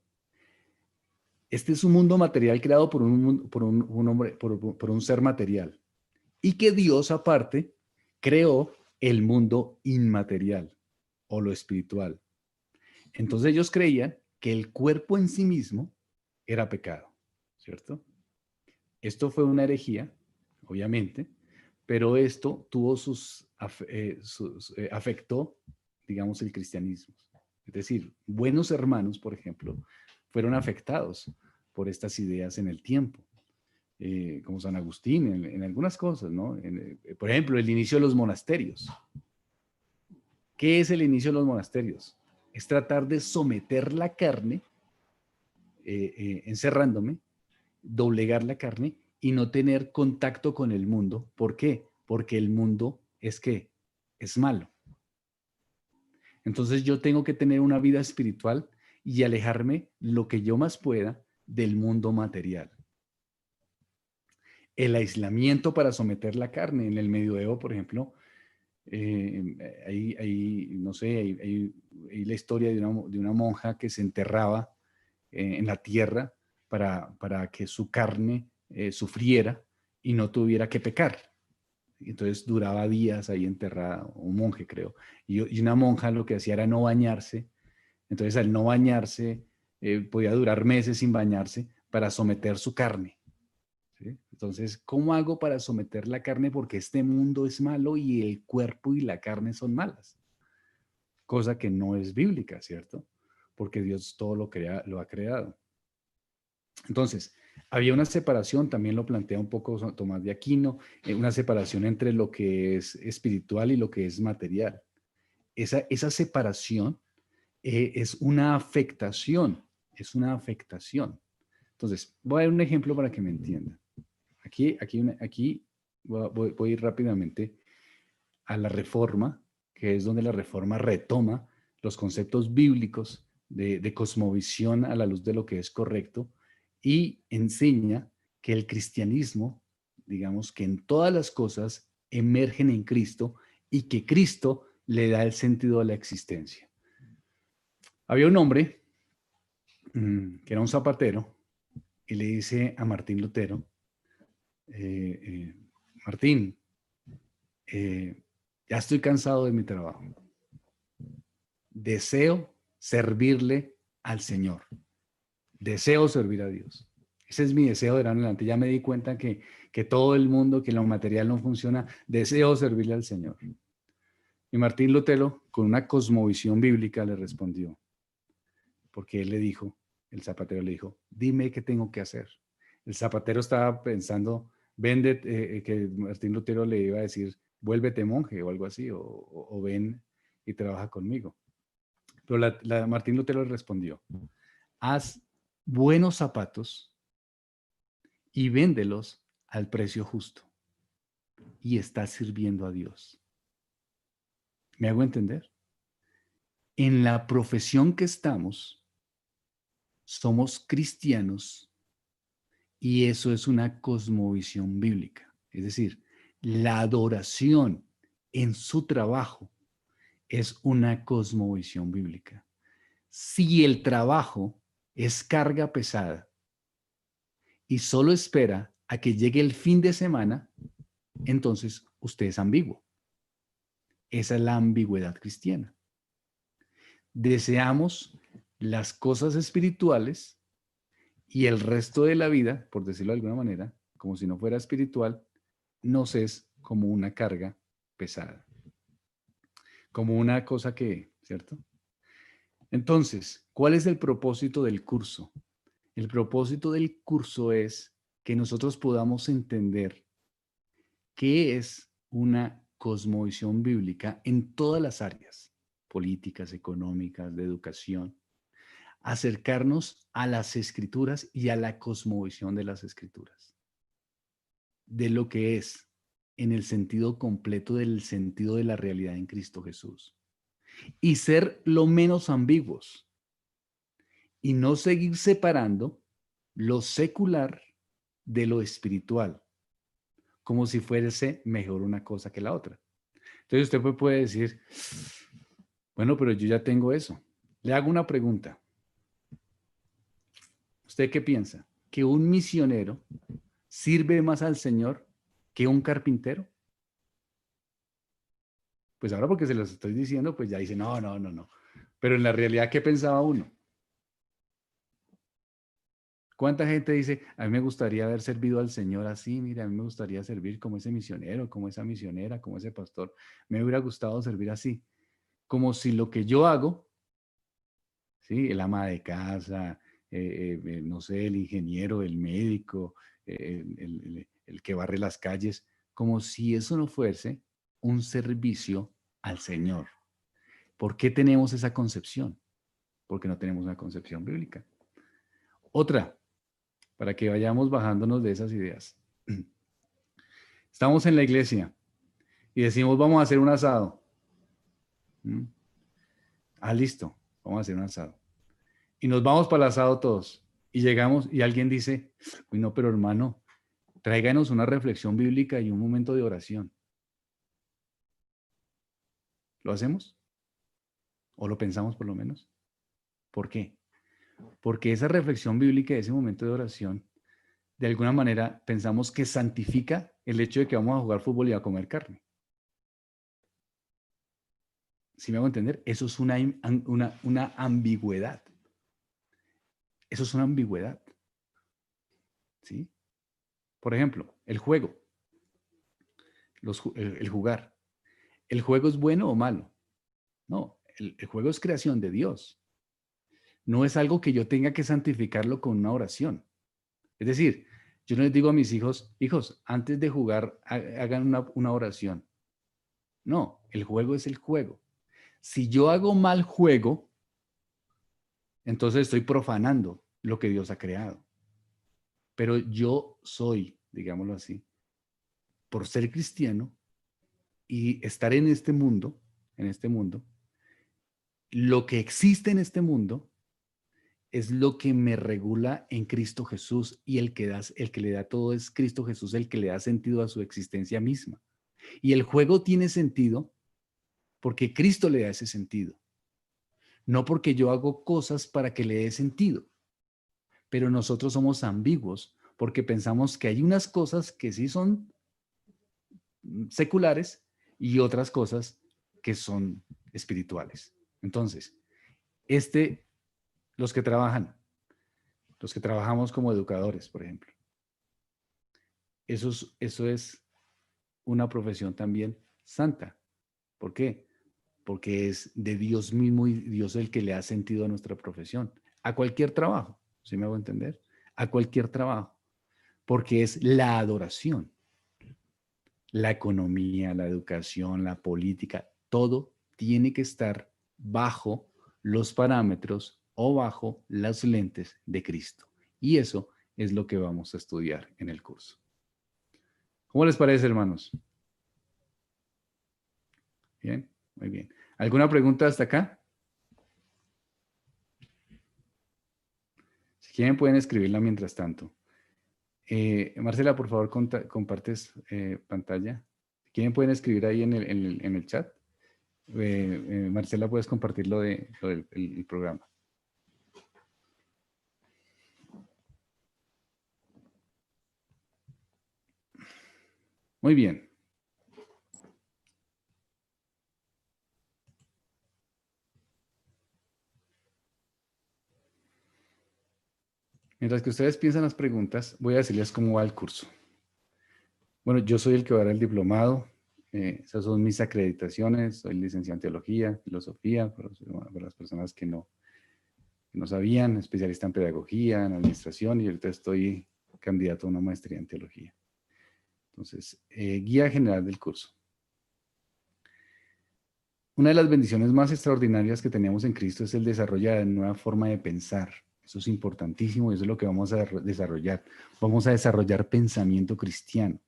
Este es un mundo material creado por un hombre, por un ser material. Y que Dios, aparte, creó el mundo inmaterial o lo espiritual. Entonces ellos creían que el cuerpo en sí mismo era pecado, ¿cierto? Esto fue una herejía, obviamente, pero esto tuvo afectó, digamos, el cristianismo. Es decir, buenos hermanos, por ejemplo, fueron afectados por estas ideas en el tiempo, como San Agustín, en algunas cosas, ¿no? Por ejemplo, el inicio de los monasterios. ¿Qué es el inicio de los monasterios? Es tratar de someter la carne, encerrándome, doblegar la carne y no tener contacto con el mundo. ¿Por qué? Porque el mundo es ¿qué? Es malo. Entonces yo tengo que tener una vida espiritual y alejarme lo que yo más pueda del mundo material. El aislamiento para someter la carne. En el medioevo, por ejemplo, no sé, hay la historia de una monja que se enterraba en la tierra para que su carne sufriera y no tuviera que pecar. Entonces duraba días ahí enterrada, un monje creo. Y una monja lo que hacía era no bañarse. Entonces al no bañarse, podía durar meses sin bañarse para someter su carne. ¿Sí? Entonces, ¿cómo hago para someter la carne? Porque este mundo es malo y el cuerpo y la carne son malas. Cosa que no es bíblica, ¿cierto? Porque Dios todo lo ha creado. Entonces, había una separación, también lo plantea un poco Tomás de Aquino, una separación entre lo que es espiritual y lo que es material. Esa separación es una afectación, Entonces, voy a dar un ejemplo para que me entiendan. Aquí voy a ir rápidamente a la Reforma, que es donde la Reforma retoma los conceptos bíblicos de cosmovisión a la luz de lo que es correcto y enseña que el cristianismo, digamos que en todas las cosas emergen en Cristo y que Cristo le da el sentido a la existencia. Había un hombre que era un zapatero y le dice a Martín Lutero, Martín, ya estoy cansado de mi trabajo. Deseo servirle al Señor. Deseo servir a Dios. Ese es mi deseo de ahora en adelante. Ya me di cuenta que todo el mundo, que lo material no funciona. Deseo servirle al Señor. Y Martín Lutero, con una cosmovisión bíblica, le respondió. Porque él le dijo, el zapatero le dijo, dime qué tengo que hacer. El zapatero estaba pensando, que Martín Lutero le iba a decir, vuélvete monje o algo así, o ven y trabaja conmigo. Pero Martín Lutero le respondió, haz buenos zapatos y véndelos al precio justo y estás sirviendo a Dios. ¿Me hago entender? En la profesión que estamos, somos cristianos Y eso es una cosmovisión bíblica. Es decir, la adoración en su trabajo es una cosmovisión bíblica. Si el trabajo es carga pesada y solo espera a que llegue el fin de semana, entonces usted es ambiguo. Esa es la ambigüedad cristiana. Deseamos las cosas espirituales y el resto de la vida, por decirlo de alguna manera, como si no fuera espiritual, nos es como una carga pesada, como una cosa que, ¿cierto? Entonces, ¿cuál es el propósito del curso? El propósito del curso es que nosotros podamos entender qué es una cosmovisión bíblica en todas las áreas, políticas, económicas, de educación, acercarnos a las escrituras y a la cosmovisión de las escrituras, de lo que es en el sentido completo del sentido de la realidad en Cristo Jesús, y ser lo menos ambiguos y no seguir separando lo secular de lo espiritual, como si fuese mejor una cosa que la otra. Entonces usted puede decir, bueno, pero yo ya tengo eso. Le hago una pregunta. ¿Usted qué piensa? ¿Que un misionero sirve más al Señor que un carpintero? Pues ahora porque se los estoy diciendo, pues ya dice, no, no, no, no. Pero en la realidad, ¿qué pensaba uno? ¿Cuánta gente dice, a mí me gustaría haber servido al Señor así? Mira, a mí me gustaría servir como ese misionero, como esa misionera, como ese pastor. Me hubiera gustado servir así. Como si lo que yo hago, ¿sí? El ama de casa, no sé, el ingeniero, el médico, el que barre las calles, como si eso no fuese un servicio al Señor. ¿Por qué tenemos esa concepción? Porque no tenemos una concepción bíblica. Otra, para que vayamos bajándonos de esas ideas. Estamos en la iglesia y decimos, vamos a hacer un asado. ¿Mm? Ah, listo, vamos a hacer un asado. Y nos vamos para el asado todos. Y llegamos y alguien dice, uy, no, pero hermano, tráiganos una reflexión bíblica y un momento de oración. ¿Lo hacemos? ¿O lo pensamos por lo menos? ¿Por qué? Porque esa reflexión bíblica, ese momento de oración, de alguna manera pensamos que santifica el hecho de que vamos a jugar fútbol y a comer carne. ¿Sí me hago entender? Eso es una ambigüedad. Eso es una ambigüedad. ¿Sí? Por ejemplo, el juego, el jugar. ¿El juego es bueno o malo? No, el juego es creación de Dios. No es algo que yo tenga que santificarlo con una oración. Es decir, yo no les digo a mis hijos, hijos, antes de jugar, hagan una oración. No, el juego es el juego. Si yo hago mal juego, entonces estoy profanando lo que Dios ha creado. Pero yo soy, digámoslo así, por ser cristiano y estar en este mundo, lo que existe en este mundo es lo que me regula en Cristo Jesús y el que le da todo es Cristo Jesús, el que le da sentido a su existencia misma. Y el juego tiene sentido porque Cristo le da ese sentido, no porque yo hago cosas para que le dé sentido. Pero nosotros somos ambiguos porque pensamos que hay unas cosas que sí son seculares y otras cosas que son espirituales. Entonces, este, los que trabajan, los que trabajamos como educadores, por ejemplo, eso es una profesión también santa. ¿Por qué? Porque es de Dios mismo y Dios el que le ha sentido a nuestra profesión. A cualquier trabajo, ¿sí me hago entender? A cualquier trabajo. Porque es la adoración. La economía, la educación, la política, todo tiene que estar bajo los parámetros o bajo las lentes de Cristo. Y eso es lo que vamos a estudiar en el curso. ¿Cómo les parece, hermanos? Bien, muy bien. ¿Alguna pregunta hasta acá? Si quieren pueden escribirla mientras tanto. Marcela, por favor, compartes pantalla. ¿Quién pueden escribir ahí en el chat? Marcela, puedes compartir lo del el programa. Muy bien. Mientras que ustedes piensan las preguntas, voy a decirles cómo va el curso. Bueno, yo soy el que va a dar el diplomado. Esas son mis acreditaciones. Soy licenciado en teología, filosofía, para las personas que no sabían, especialista en pedagogía, en administración, y ahorita estoy candidato a una maestría en teología. Entonces, guía general del curso. Una de las bendiciones más extraordinarias que tenemos en Cristo es el desarrollo de una nueva forma de pensar. Eso es importantísimo y eso es lo que vamos a desarrollar. Vamos a desarrollar pensamiento cristiano.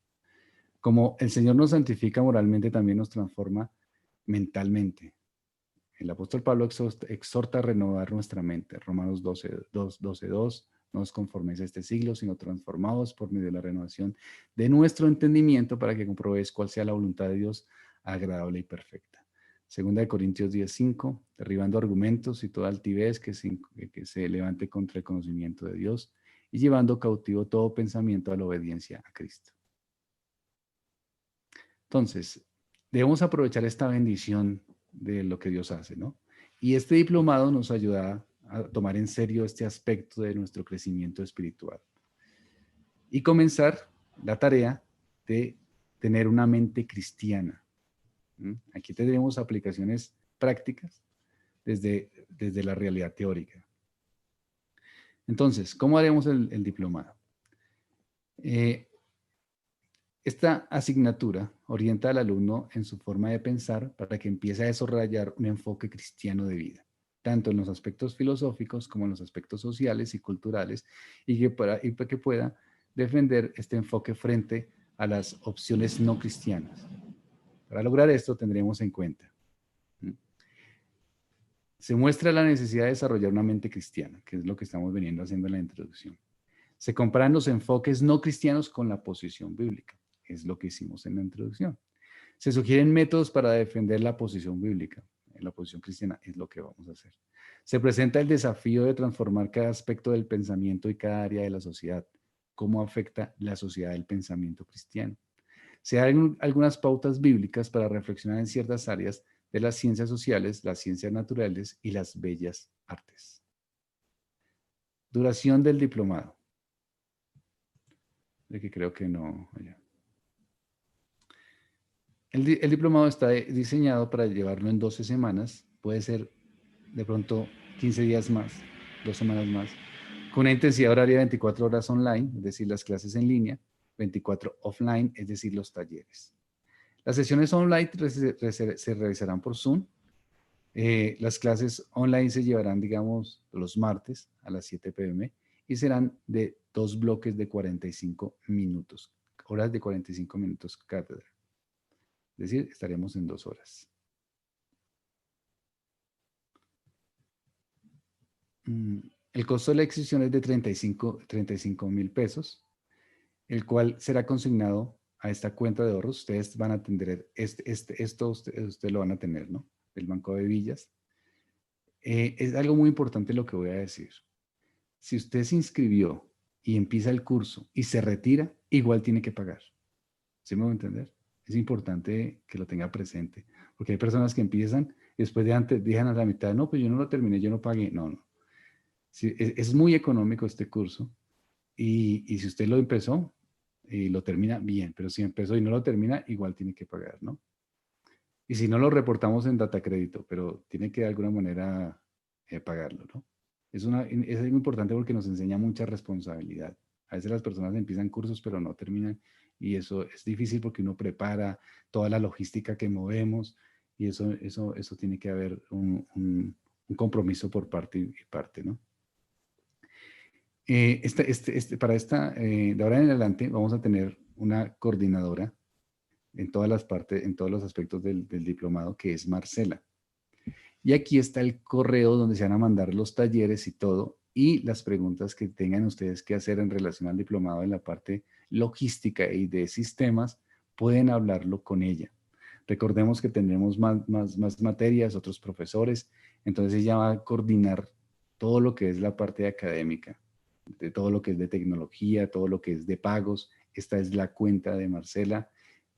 Como el Señor nos santifica moralmente, también nos transforma mentalmente. El apóstol Pablo exhorta a renovar nuestra mente. Romanos 12:2. No os conforméis a este siglo, sino transformados por medio de la renovación de nuestro entendimiento para que comprobéis cuál sea la voluntad de Dios agradable y perfecta. Segunda de Corintios 10:5, derribando argumentos y toda altivez que se levante contra el conocimiento de Dios y llevando cautivo todo pensamiento a la obediencia a Cristo. Entonces, debemos aprovechar esta bendición de lo que Dios hace, ¿no? Y este diplomado nos ayuda a tomar en serio este aspecto de nuestro crecimiento espiritual y comenzar la tarea de tener una mente cristiana. Aquí tendremos aplicaciones prácticas desde la realidad teórica. Entonces, ¿cómo haremos el diplomado? Esta asignatura orienta al alumno en su forma de pensar para que empiece a desarrollar un enfoque cristiano de vida, tanto en los aspectos filosóficos como en los aspectos sociales y culturales, y para que pueda defender este enfoque frente a las opciones no cristianas. Para lograr esto tendremos en cuenta. Se muestra la necesidad de desarrollar una mente cristiana, que es lo que estamos veniendo haciendo en la introducción. Se comparan los enfoques no cristianos con la posición bíblica. Es lo que hicimos en la introducción. Se sugieren métodos para defender la posición bíblica. En la posición cristiana es lo que vamos a hacer. Se presenta el desafío de transformar cada aspecto del pensamiento y cada área de la sociedad. ¿Cómo afecta la sociedad el pensamiento cristiano? Se dan algunas pautas bíblicas para reflexionar en ciertas áreas de las ciencias sociales, las ciencias naturales y las bellas artes. Duración del diplomado. De que creo que no. El diplomado está diseñado para llevarlo en 12 semanas. Puede ser de pronto 15 días más, 2 semanas más, con una intensidad horaria de 24 horas online, es decir, las clases en línea, 24 offline, es decir, los talleres. Las sesiones online se realizarán por Zoom. Las clases online se llevarán, digamos, los martes a las 7 p.m. y serán de 2 bloques de 45 minutos, horas de 45 minutos cátedra. Es decir, estaremos en 2 horas. El costo de la inscripción es de 35,000 pesos, el cual será consignado a esta cuenta de ahorros. Ustedes van a tener, esto usted lo van a tener, ¿no? Del Banco de Villas. Es algo muy importante lo que voy a decir. Si usted se inscribió y empieza el curso y se retira, igual tiene que pagar. ¿Sí me voy a entender? Es importante que lo tenga presente, porque hay personas que empiezan y después dejan a la mitad, no, pues yo no lo terminé, yo no pagué. No, no. Sí, es muy económico este curso y si usted lo empezó y lo termina, bien, pero si empezó y no lo termina, igual tiene que pagar, ¿no? Y si no, lo reportamos en data crédito, pero tiene que de alguna manera pagarlo, ¿no? Es algo importante porque nos enseña mucha responsabilidad. A veces las personas empiezan cursos pero no terminan y eso es difícil porque uno prepara toda la logística que movemos y eso tiene que haber un compromiso por parte y parte, ¿no? De ahora en adelante vamos a tener una coordinadora en todas las partes, en todos los aspectos del diplomado, que es Marcela. Y aquí está el correo donde se van a mandar los talleres y todo, y las preguntas que tengan ustedes que hacer en relación al diplomado en la parte logística y de sistemas, pueden hablarlo con ella. Recordemos que tendremos más materias, otros profesores, entonces ella va a coordinar todo lo que es la parte académica, de todo lo que es de tecnología, todo lo que es de pagos. Esta es la cuenta de Marcela.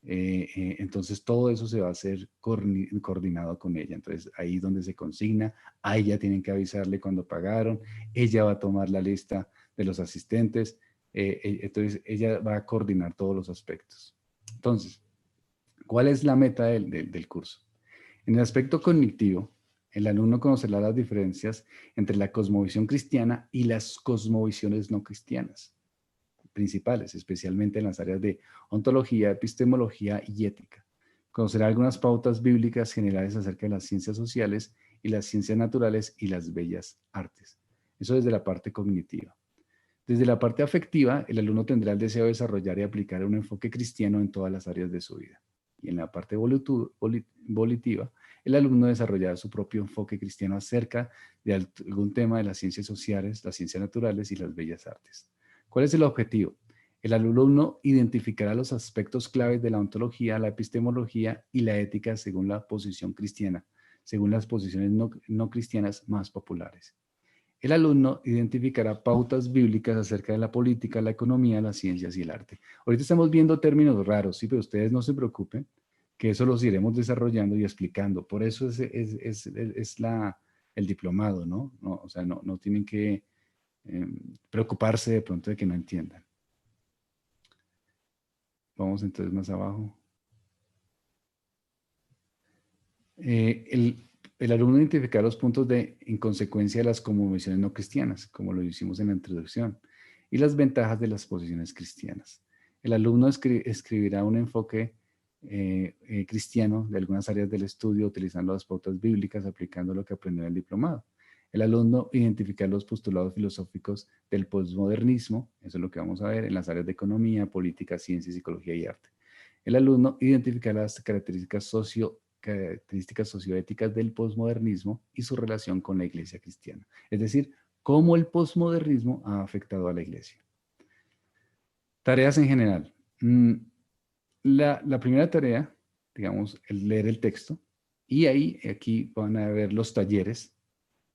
Entonces todo eso se va a hacer coordinado con ella. Entonces ahí donde se consigna, a ella tienen que avisarle cuando pagaron, ella va a tomar la lista de los asistentes, entonces ella va a coordinar todos los aspectos. Entonces, ¿cuál es la meta del curso? En el aspecto cognitivo, el alumno conocerá las diferencias entre la cosmovisión cristiana y las cosmovisiones no cristianas principales, especialmente en las áreas de ontología, epistemología y ética. Conocerá algunas pautas bíblicas generales acerca de las ciencias sociales y las ciencias naturales y las bellas artes. Eso desde la parte cognitiva. Desde la parte afectiva, el alumno tendrá el deseo de desarrollar y aplicar un enfoque cristiano en todas las áreas de su vida. Y en la parte volitiva, el alumno desarrollará su propio enfoque cristiano acerca de algún tema de las ciencias sociales, las ciencias naturales y las bellas artes. ¿Cuál es el objetivo? El alumno identificará los aspectos claves de la ontología, la epistemología y la ética según la posición cristiana, según las posiciones no cristianas más populares. El alumno identificará pautas bíblicas acerca de la política, la economía, las ciencias y el arte. Ahorita estamos viendo términos raros, sí, pero ustedes no se preocupen, que eso los iremos desarrollando y explicando. Por eso es el diplomado, ¿no? O sea, no tienen que preocuparse de pronto de que no entiendan. Vamos entonces más abajo. El alumno identificará los puntos de inconsecuencia de las cosmovisiones no cristianas, como lo hicimos en la introducción, y las ventajas de las posiciones cristianas. El alumno escribirá un enfoque cristiano de algunas áreas del estudio utilizando las pautas bíblicas, aplicando lo que aprendió en el diplomado. El alumno identificará los postulados filosóficos del posmodernismo, eso es lo que vamos a ver, en las áreas de economía, política, ciencia, psicología y arte. El alumno identificará las características socioéticas del posmodernismo y su relación con la iglesia cristiana. Es decir, cómo el posmodernismo ha afectado a la iglesia. Tareas en general. La primera tarea, digamos, es leer el texto y aquí van a ver los talleres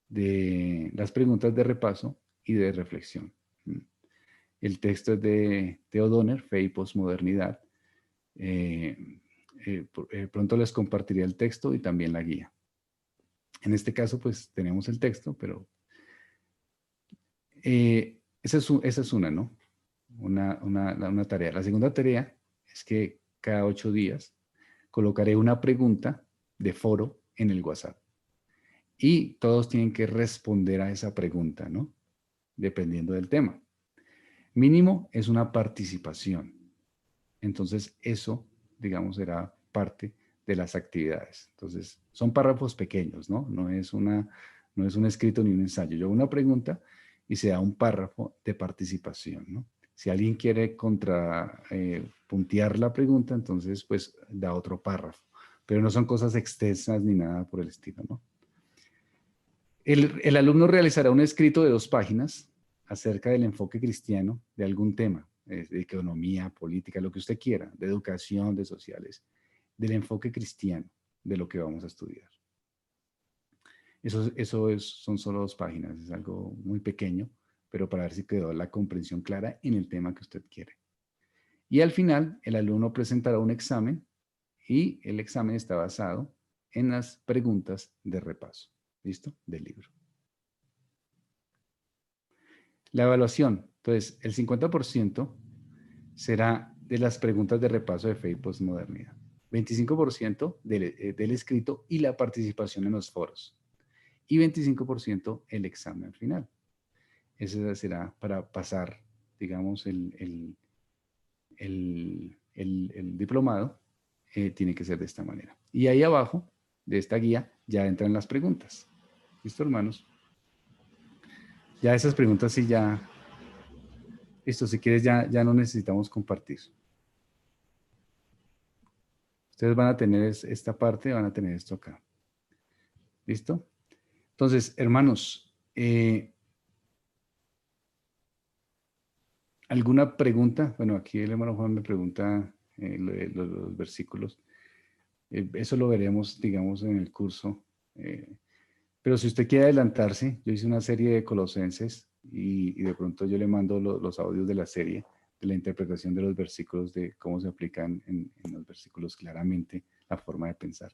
de las preguntas de repaso y de reflexión. El texto es de Theo Donner, Fe y Posmodernidad. Pronto les compartiré el texto y también la guía. En este caso, pues tenemos el texto, pero esa es una, ¿no? Una tarea. La segunda tarea es que cada 8 días colocaré una pregunta de foro en el WhatsApp. Y todos tienen que responder a esa pregunta, ¿no? Dependiendo del tema. Mínimo es una participación. Entonces, eso, digamos, será parte de las actividades. Entonces, son párrafos pequeños, ¿no? No es un escrito ni un ensayo. Yo hago una pregunta y se da un párrafo de participación, ¿no? Si alguien quiere puntear la pregunta, entonces, pues, da otro párrafo. Pero no son cosas extensas ni nada por el estilo, ¿no? El alumno realizará un escrito de 2 páginas acerca del enfoque cristiano de algún tema, de economía, política, lo que usted quiera, de educación, de sociales, del enfoque cristiano de lo que vamos a estudiar. Son solo 2 páginas, es algo muy pequeño, pero para ver si quedó la comprensión clara en el tema que usted quiere. Y al final, el alumno presentará un examen y el examen está basado en las preguntas de repaso. ¿Listo? Del libro. La evaluación. Entonces, el 50% será de las preguntas de repaso de fe y posmodernidad. 25% del escrito y la participación en los foros. Y 25% el examen final. Ese será para pasar, digamos, el diplomado. Tiene que ser de esta manera. Y ahí abajo de esta guía ya entran las preguntas. ¿Listo, hermanos? Ya esas preguntas sí ya... Listo, si quieres ya no necesitamos compartir. Ustedes van a tener esta parte, van a tener esto acá. ¿Listo? Entonces, hermanos, ¿Alguna pregunta? Bueno, aquí el hermano Juan me pregunta los versículos. Eso lo veremos, digamos, en el curso. Pero si usted quiere adelantarse, yo hice una serie de Colosenses y de pronto yo le mando los audios de la serie, de la interpretación de los versículos, de cómo se aplican en los versículos claramente la forma de pensar.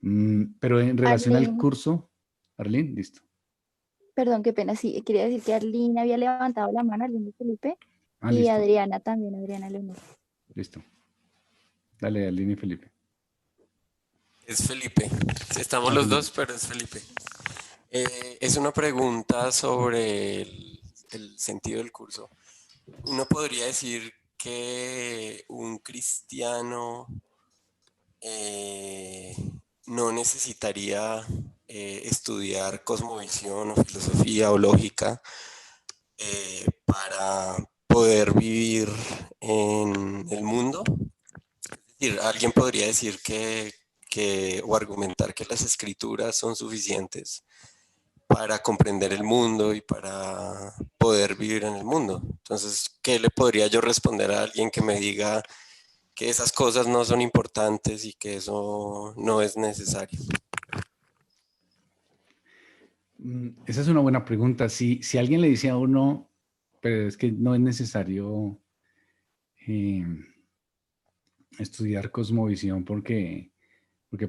Pero en relación al Arlene, curso, Arlene, listo. perdón, qué pena, sí, quería decir que Arlene había levantado la mano, Arlene y Felipe, Ah, y listo, Adriana también, Adriana Leonor. listo. Dale, Arlene y Felipe. Es Felipe. Estamos Ah, los Felipe. dos, pero es Felipe. Es una pregunta sobre el sentido del curso. Uno podría decir que un cristiano eh, no necesitaría estudiar cosmovisión o filosofía o lógica para poder vivir en el mundo. Es decir, alguien podría decir o argumentar que las escrituras son suficientes para comprender el mundo y para poder vivir en el mundo. Entonces, ¿qué le podría yo responder a alguien que me diga que esas cosas no son importantes y que eso no es necesario? Esa es una buena pregunta. Si alguien le dice a uno, pero es que no es necesario eh, estudiar cosmovisión porque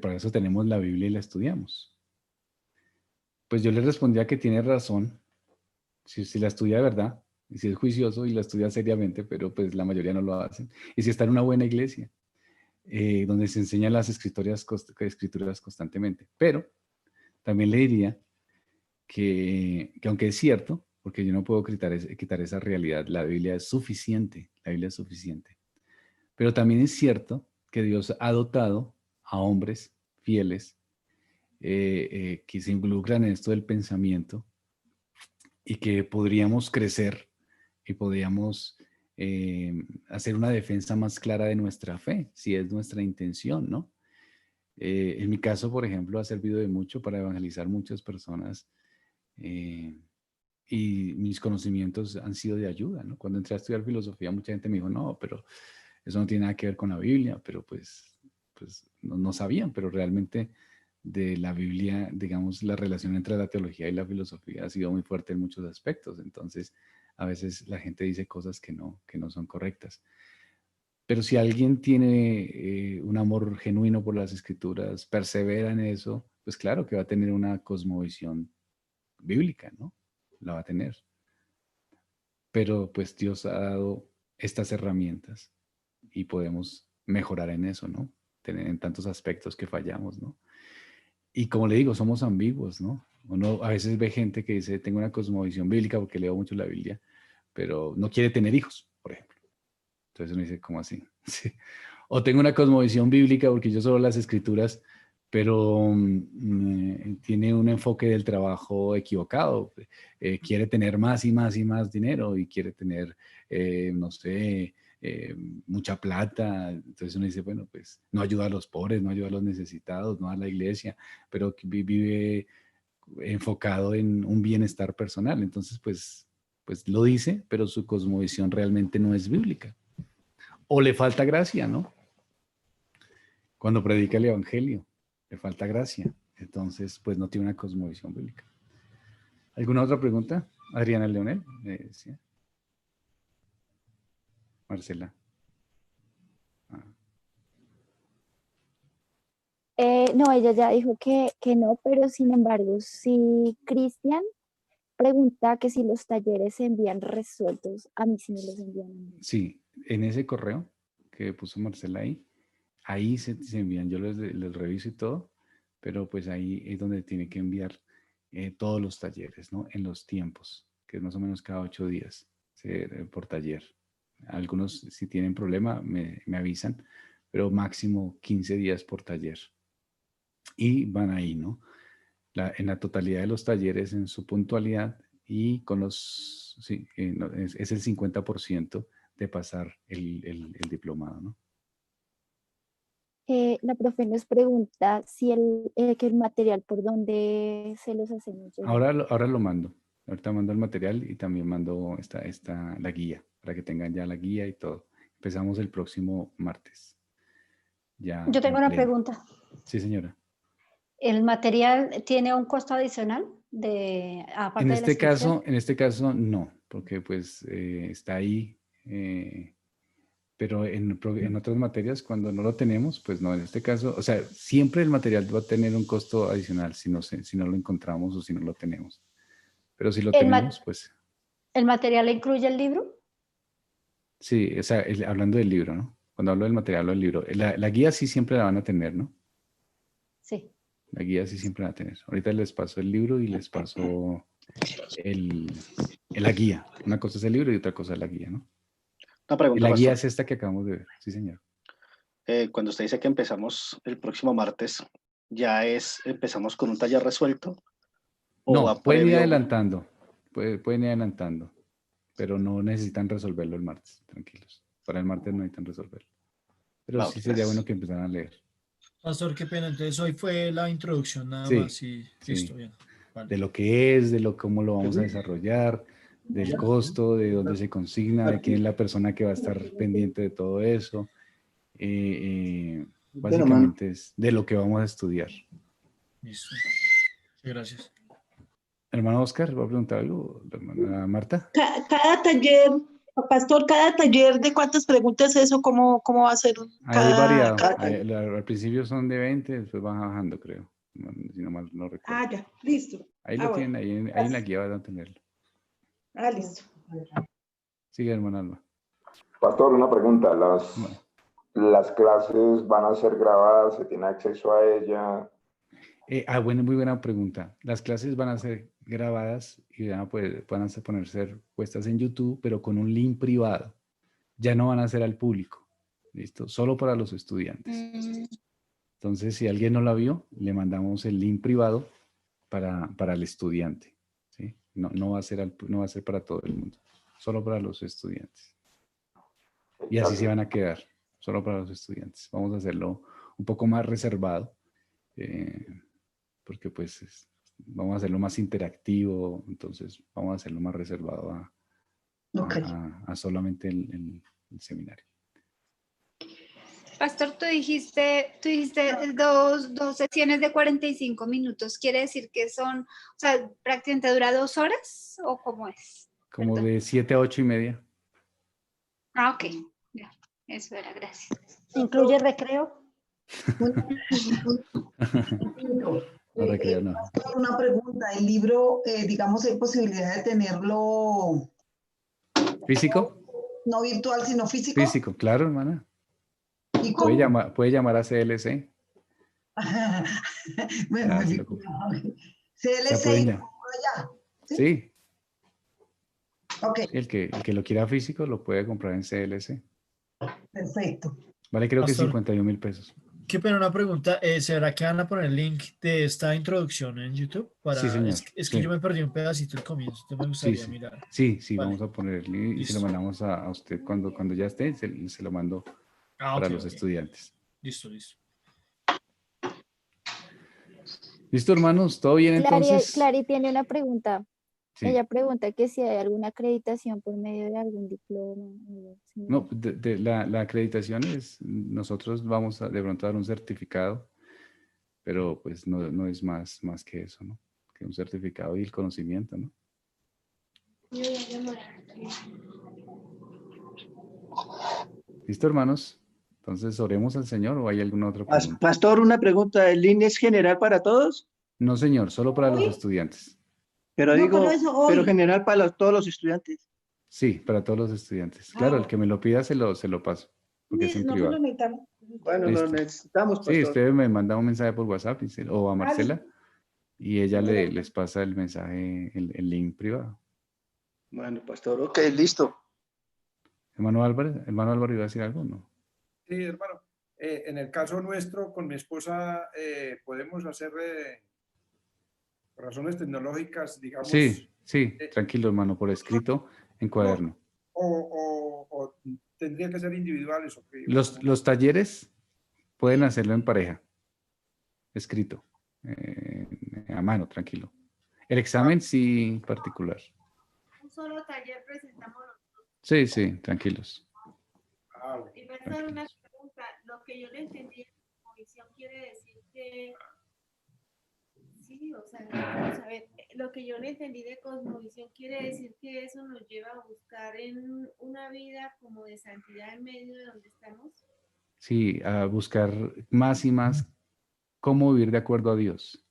para eso tenemos la Biblia y la estudiamos. Pues yo le respondía que tiene razón, si la estudia de verdad, y si es juicioso y la estudia seriamente, pero pues la mayoría no lo hacen. Y si está en una buena iglesia, donde se enseñan las escrituras constantemente. Pero también le diría que aunque es cierto, porque yo no puedo quitar esa realidad, la Biblia es suficiente, la Biblia es suficiente. Pero también es cierto que Dios ha dotado a hombres fieles que se involucran en esto del pensamiento y que podríamos crecer y podríamos hacer una defensa más clara de nuestra fe, si es nuestra intención, ¿no? En mi caso, por ejemplo, ha servido de mucho para evangelizar muchas personas eh, y mis conocimientos han sido de ayuda, ¿no? Cuando entré a estudiar filosofía, mucha gente me dijo, no, pero eso no tiene nada que ver con la Biblia, pero pues no sabían, pero realmente de la Biblia, digamos, la relación entre la teología y la filosofía ha sido muy fuerte en muchos aspectos. Entonces, a veces la gente dice cosas que no son correctas. Pero si alguien tiene un amor genuino por las escrituras, persevera en eso, pues claro que va a tener una cosmovisión bíblica, ¿no? La va a tener. Pero pues Dios ha dado estas herramientas y podemos mejorar en eso, ¿no? Tener en tantos aspectos que fallamos, ¿no? Y como le digo, somos ambiguos, ¿no? Uno a veces ve gente que dice, tengo una cosmovisión bíblica porque leo mucho la Biblia, pero no quiere tener hijos, por ejemplo. Entonces uno dice, ¿cómo así? Sí. O tengo una cosmovisión bíblica porque yo solo las escrituras, pero tiene un enfoque del trabajo equivocado. Quiere tener más y más y más dinero y quiere tener, no sé, mucha plata. Entonces uno dice, bueno, pues no ayuda a los pobres, no ayuda a los necesitados, no a la iglesia, pero que vive enfocado en un bienestar personal. Entonces, pues lo dice, pero su cosmovisión realmente no es bíblica. O le falta gracia, ¿no? Cuando predica el evangelio, le falta gracia. Entonces, pues no tiene una cosmovisión bíblica. ¿Alguna otra pregunta? Adriana Leonel, decía. Marcela. Ah. No, ella ya dijo que no, pero sin embargo, si Cristian pregunta que si los talleres se envían resueltos, a mí sí me los envían. Sí, en ese correo que puso Marcela ahí se envían, yo les reviso y todo, pero pues ahí es donde tiene que enviar todos los talleres, ¿no? En los tiempos, que es más o menos cada 8 días por taller. Algunos si tienen problema me avisan, pero máximo 15 días por taller. Y van ahí, ¿no? En la totalidad de los talleres, en su puntualidad y con los, sí, no, es el 50% de pasar el diplomado, ¿no? La profe nos pregunta si que el material por donde se los hacemos llegar. Ahora lo mando. Ahorita mando el material y también mando la guía. para que tengan ya la guía y todo. Empezamos el próximo martes. Ya Yo tengo en una pleno. pregunta. Sí, señora. ¿El material tiene un costo adicional aparte de la inscripción? En este caso no, porque pues está ahí, pero en otras materias cuando no lo tenemos, pues no, en este caso, o sea, siempre el material va a tener un costo adicional si no lo encontramos o si no lo tenemos. Pero si lo ¿El, ma- tenemos, pues el material incluye el libro? sí, o sea, hablando del libro, ¿no? Cuando hablo del material, hablo del libro. La guía sí siempre la van a tener, ¿no? Sí. La guía sí siempre la van a tener. Ahorita les paso el libro y les paso la guía. Una cosa es el libro y otra cosa es la guía, ¿no? Una Y pregunta, la guía pastor. es esta que acabamos de ver. Sí, señor. Cuando usted dice que empezamos el próximo martes, ¿ya empezamos con un taller resuelto? ¿O No, va pueden ir previo? adelantando. Pueden ir adelantando. Pero no necesitan resolverlo el martes. Tranquilos. Para el martes no necesitan resolverlo. Pero sí sería bueno que empezaran a leer. Pastor, qué pena. Entonces hoy fue la introducción nada Sí, más y sí. listo, bien. Vale. De lo que es, cómo lo vamos a desarrollar, del costo, de dónde se consigna, de quién es la persona que va a estar pendiente de todo eso. Básicamente es de lo que vamos a estudiar. Listo. Muchas gracias. Hermano Oscar, ¿va a preguntar algo? Hermana Marta. Cada taller, pastor, cada taller, ¿de cuántas preguntas es eso? ¿Cómo va a ser Ahí variado. cada taller? Al principio son de 20, después van bajando, creo. Si no mal no recuerdo. Ya, listo. Ahí lo Bueno, tienen, ahí en la guía van a tenerlo. listo. Sigue, hermano Alba. Pastor, una pregunta. Bueno. ¿Las clases van a ser grabadas? ¿Se tiene acceso a ella? Bueno, muy buena pregunta. Las clases van a ser grabadas y van a poder ser puestas en YouTube, pero con un link privado. Ya no van a ser al público. ¿Listo? Solo para los estudiantes. Entonces, si alguien no la vio, le mandamos el link privado para el estudiante. ¿Sí? No va a ser para todo el mundo. Solo para los estudiantes. Y así se van a quedar. Solo para los estudiantes. Vamos a hacerlo un poco más reservado. Porque pues vamos a hacerlo más interactivo, entonces vamos a hacerlo más reservado a solamente el seminario. Pastor, tú dijiste dos sesiones de 45 minutos. ¿Quiere decir que son, o sea, prácticamente dura 2 horas o cómo es? Como Perdón. de 7 a 8:30. Ok, ya, eso era, gracias. ¿Incluye recreo? No recreo, no. Una pregunta, el libro, digamos, ¿hay posibilidad de tenerlo ¿Físico? no virtual, sino físico? Físico, claro, hermana. ¿Y Puede llamar a CLC. Bueno, Ah, me sí, fijo. O CLC sea, pueden y llamar. allá. Sí. Ok, Sí, el que lo quiera físico lo puede comprar en CLC. perfecto. Vale, creo que Pastor. 51,000 pesos. Qué pena, una pregunta. ¿Será que van a poner el link de esta introducción en YouTube? Sí, señor. Es que Sí. yo me perdí un pedacito del comienzo, entonces me gustaría mirar. Sí, Vale. vamos a poner el link y se lo Listo. mandamos a usted cuando ya esté, se lo mando para Ok, los ok. estudiantes. Listo. ¿Listo, hermanos? ¿Todo bien entonces? Clary tiene una pregunta. Sí. Ella pregunta que si hay alguna acreditación por medio de algún diploma. No, la acreditación es, nosotros vamos a de pronto a dar un certificado, pero pues no es más que eso, ¿no? Que un certificado y el conocimiento, ¿no? ¿Listo, hermanos? Entonces, ¿oremos al Señor o hay alguna otra pregunta? Pastor, una pregunta. ¿El link es general para todos? No, señor, solo para los estudiantes. Pero No, digo, pero eso hoy. pero general para todos los estudiantes. Sí, para todos los estudiantes. Claro, el que me lo pida se lo paso, porque es en No privado. lo necesitamos. Bueno, Listo. lo necesitamos, pastor. Sí, usted me manda un mensaje por WhatsApp o a Marcela y ella les pasa el mensaje, el link privado. Bueno, pastor, ok, listo. Hermano Álvaro, ¿iba a decir algo o no? Sí, hermano. En el caso nuestro, con mi esposa, podemos hacer por razones tecnológicas, digamos. Sí, tranquilo, hermano, por escrito, en cuaderno. O tendría que ser individuales. ¿O qué? Los talleres pueden hacerlo en pareja, escrito, a mano, tranquilo. El examen sí particular. Un solo taller presentamos los dos. Sí, sí, tranquilos. Y pastor, una pregunta. Lo que yo le entendí de cosmovisión quiere decir que... Sí, o sea, vamos a ver. Lo que yo le entendí de cosmovisión quiere decir que eso nos lleva a buscar en una vida como de santidad en medio de donde estamos. Sí, a buscar más y más cómo vivir de acuerdo a Dios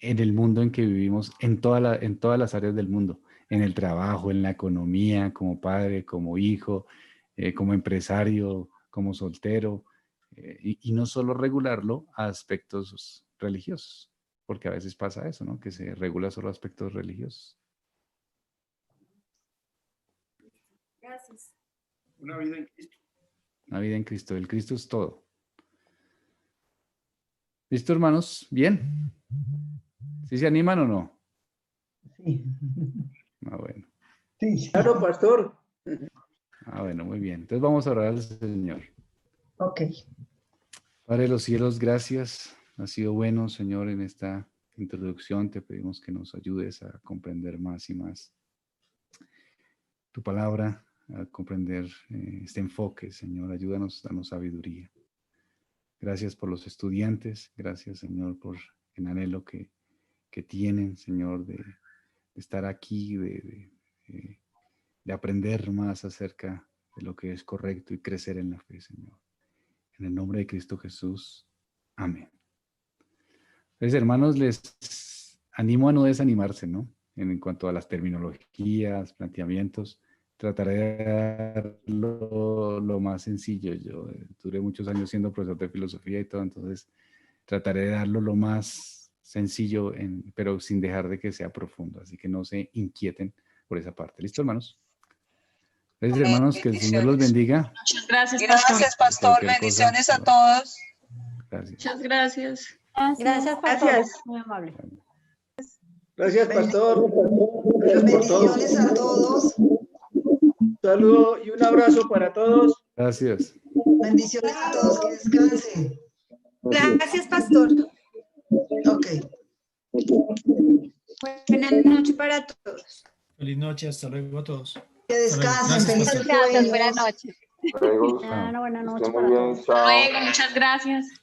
en el mundo en que vivimos, en todas las áreas del mundo, en el trabajo, en la economía, como padre, como hijo, como empresario, como soltero, y no solo regularlo a aspectos religiosos, porque a veces pasa eso, ¿no? Que se regula solo aspectos religiosos. Gracias. Una vida en Cristo. Una vida en Cristo. El Cristo es todo. ¿Listo, hermanos? ¿Bien? ¿Sí se animan o no? Sí. Ah, bueno. Sí. Claro, pastor. Ah, bueno, muy bien. Entonces vamos a orar al Señor. Ok. Padre de los cielos, gracias. Ha sido bueno, Señor, en esta introducción. Te pedimos que nos ayudes a comprender más y más tu palabra, a comprender este enfoque, Señor. Ayúdanos, danos sabiduría. Gracias por los estudiantes. Gracias, Señor, por el anhelo que tienen, Señor, de estar aquí, de aprender más acerca de lo que es correcto y crecer en la fe, Señor. En el nombre de Cristo Jesús. Amén. Entonces, hermanos, les animo a no desanimarse, ¿no? En cuanto a las terminologías, planteamientos, trataré de darlo lo más sencillo. Yo duré muchos años siendo profesor de filosofía y todo, entonces trataré de darlo lo más sencillo, pero sin dejar de que sea profundo. Así que no se inquieten por esa parte. ¿Listo, hermanos? Entonces, hermanos, que el Señor los bendiga. Muchas gracias, pastor. Gracias, pastor. Bendiciones a todos. Gracias. Muchas gracias. Gracias, pastor. Gracias. Muy amable. Gracias, pastor. Gracias por todo. Bendiciones a todos. Un saludo y un abrazo para todos. Gracias. Bendiciones a todos. Que descansen. Gracias, pastor. Ok. Buenas noches para todos. Feliz noche, hasta luego a todos. Que descansen. Gracias, Felices pastor. Gracias, sueños. buenas noches. Luego, Buenas que noches estén para muy bien, todos. chao. Luego, muchas gracias.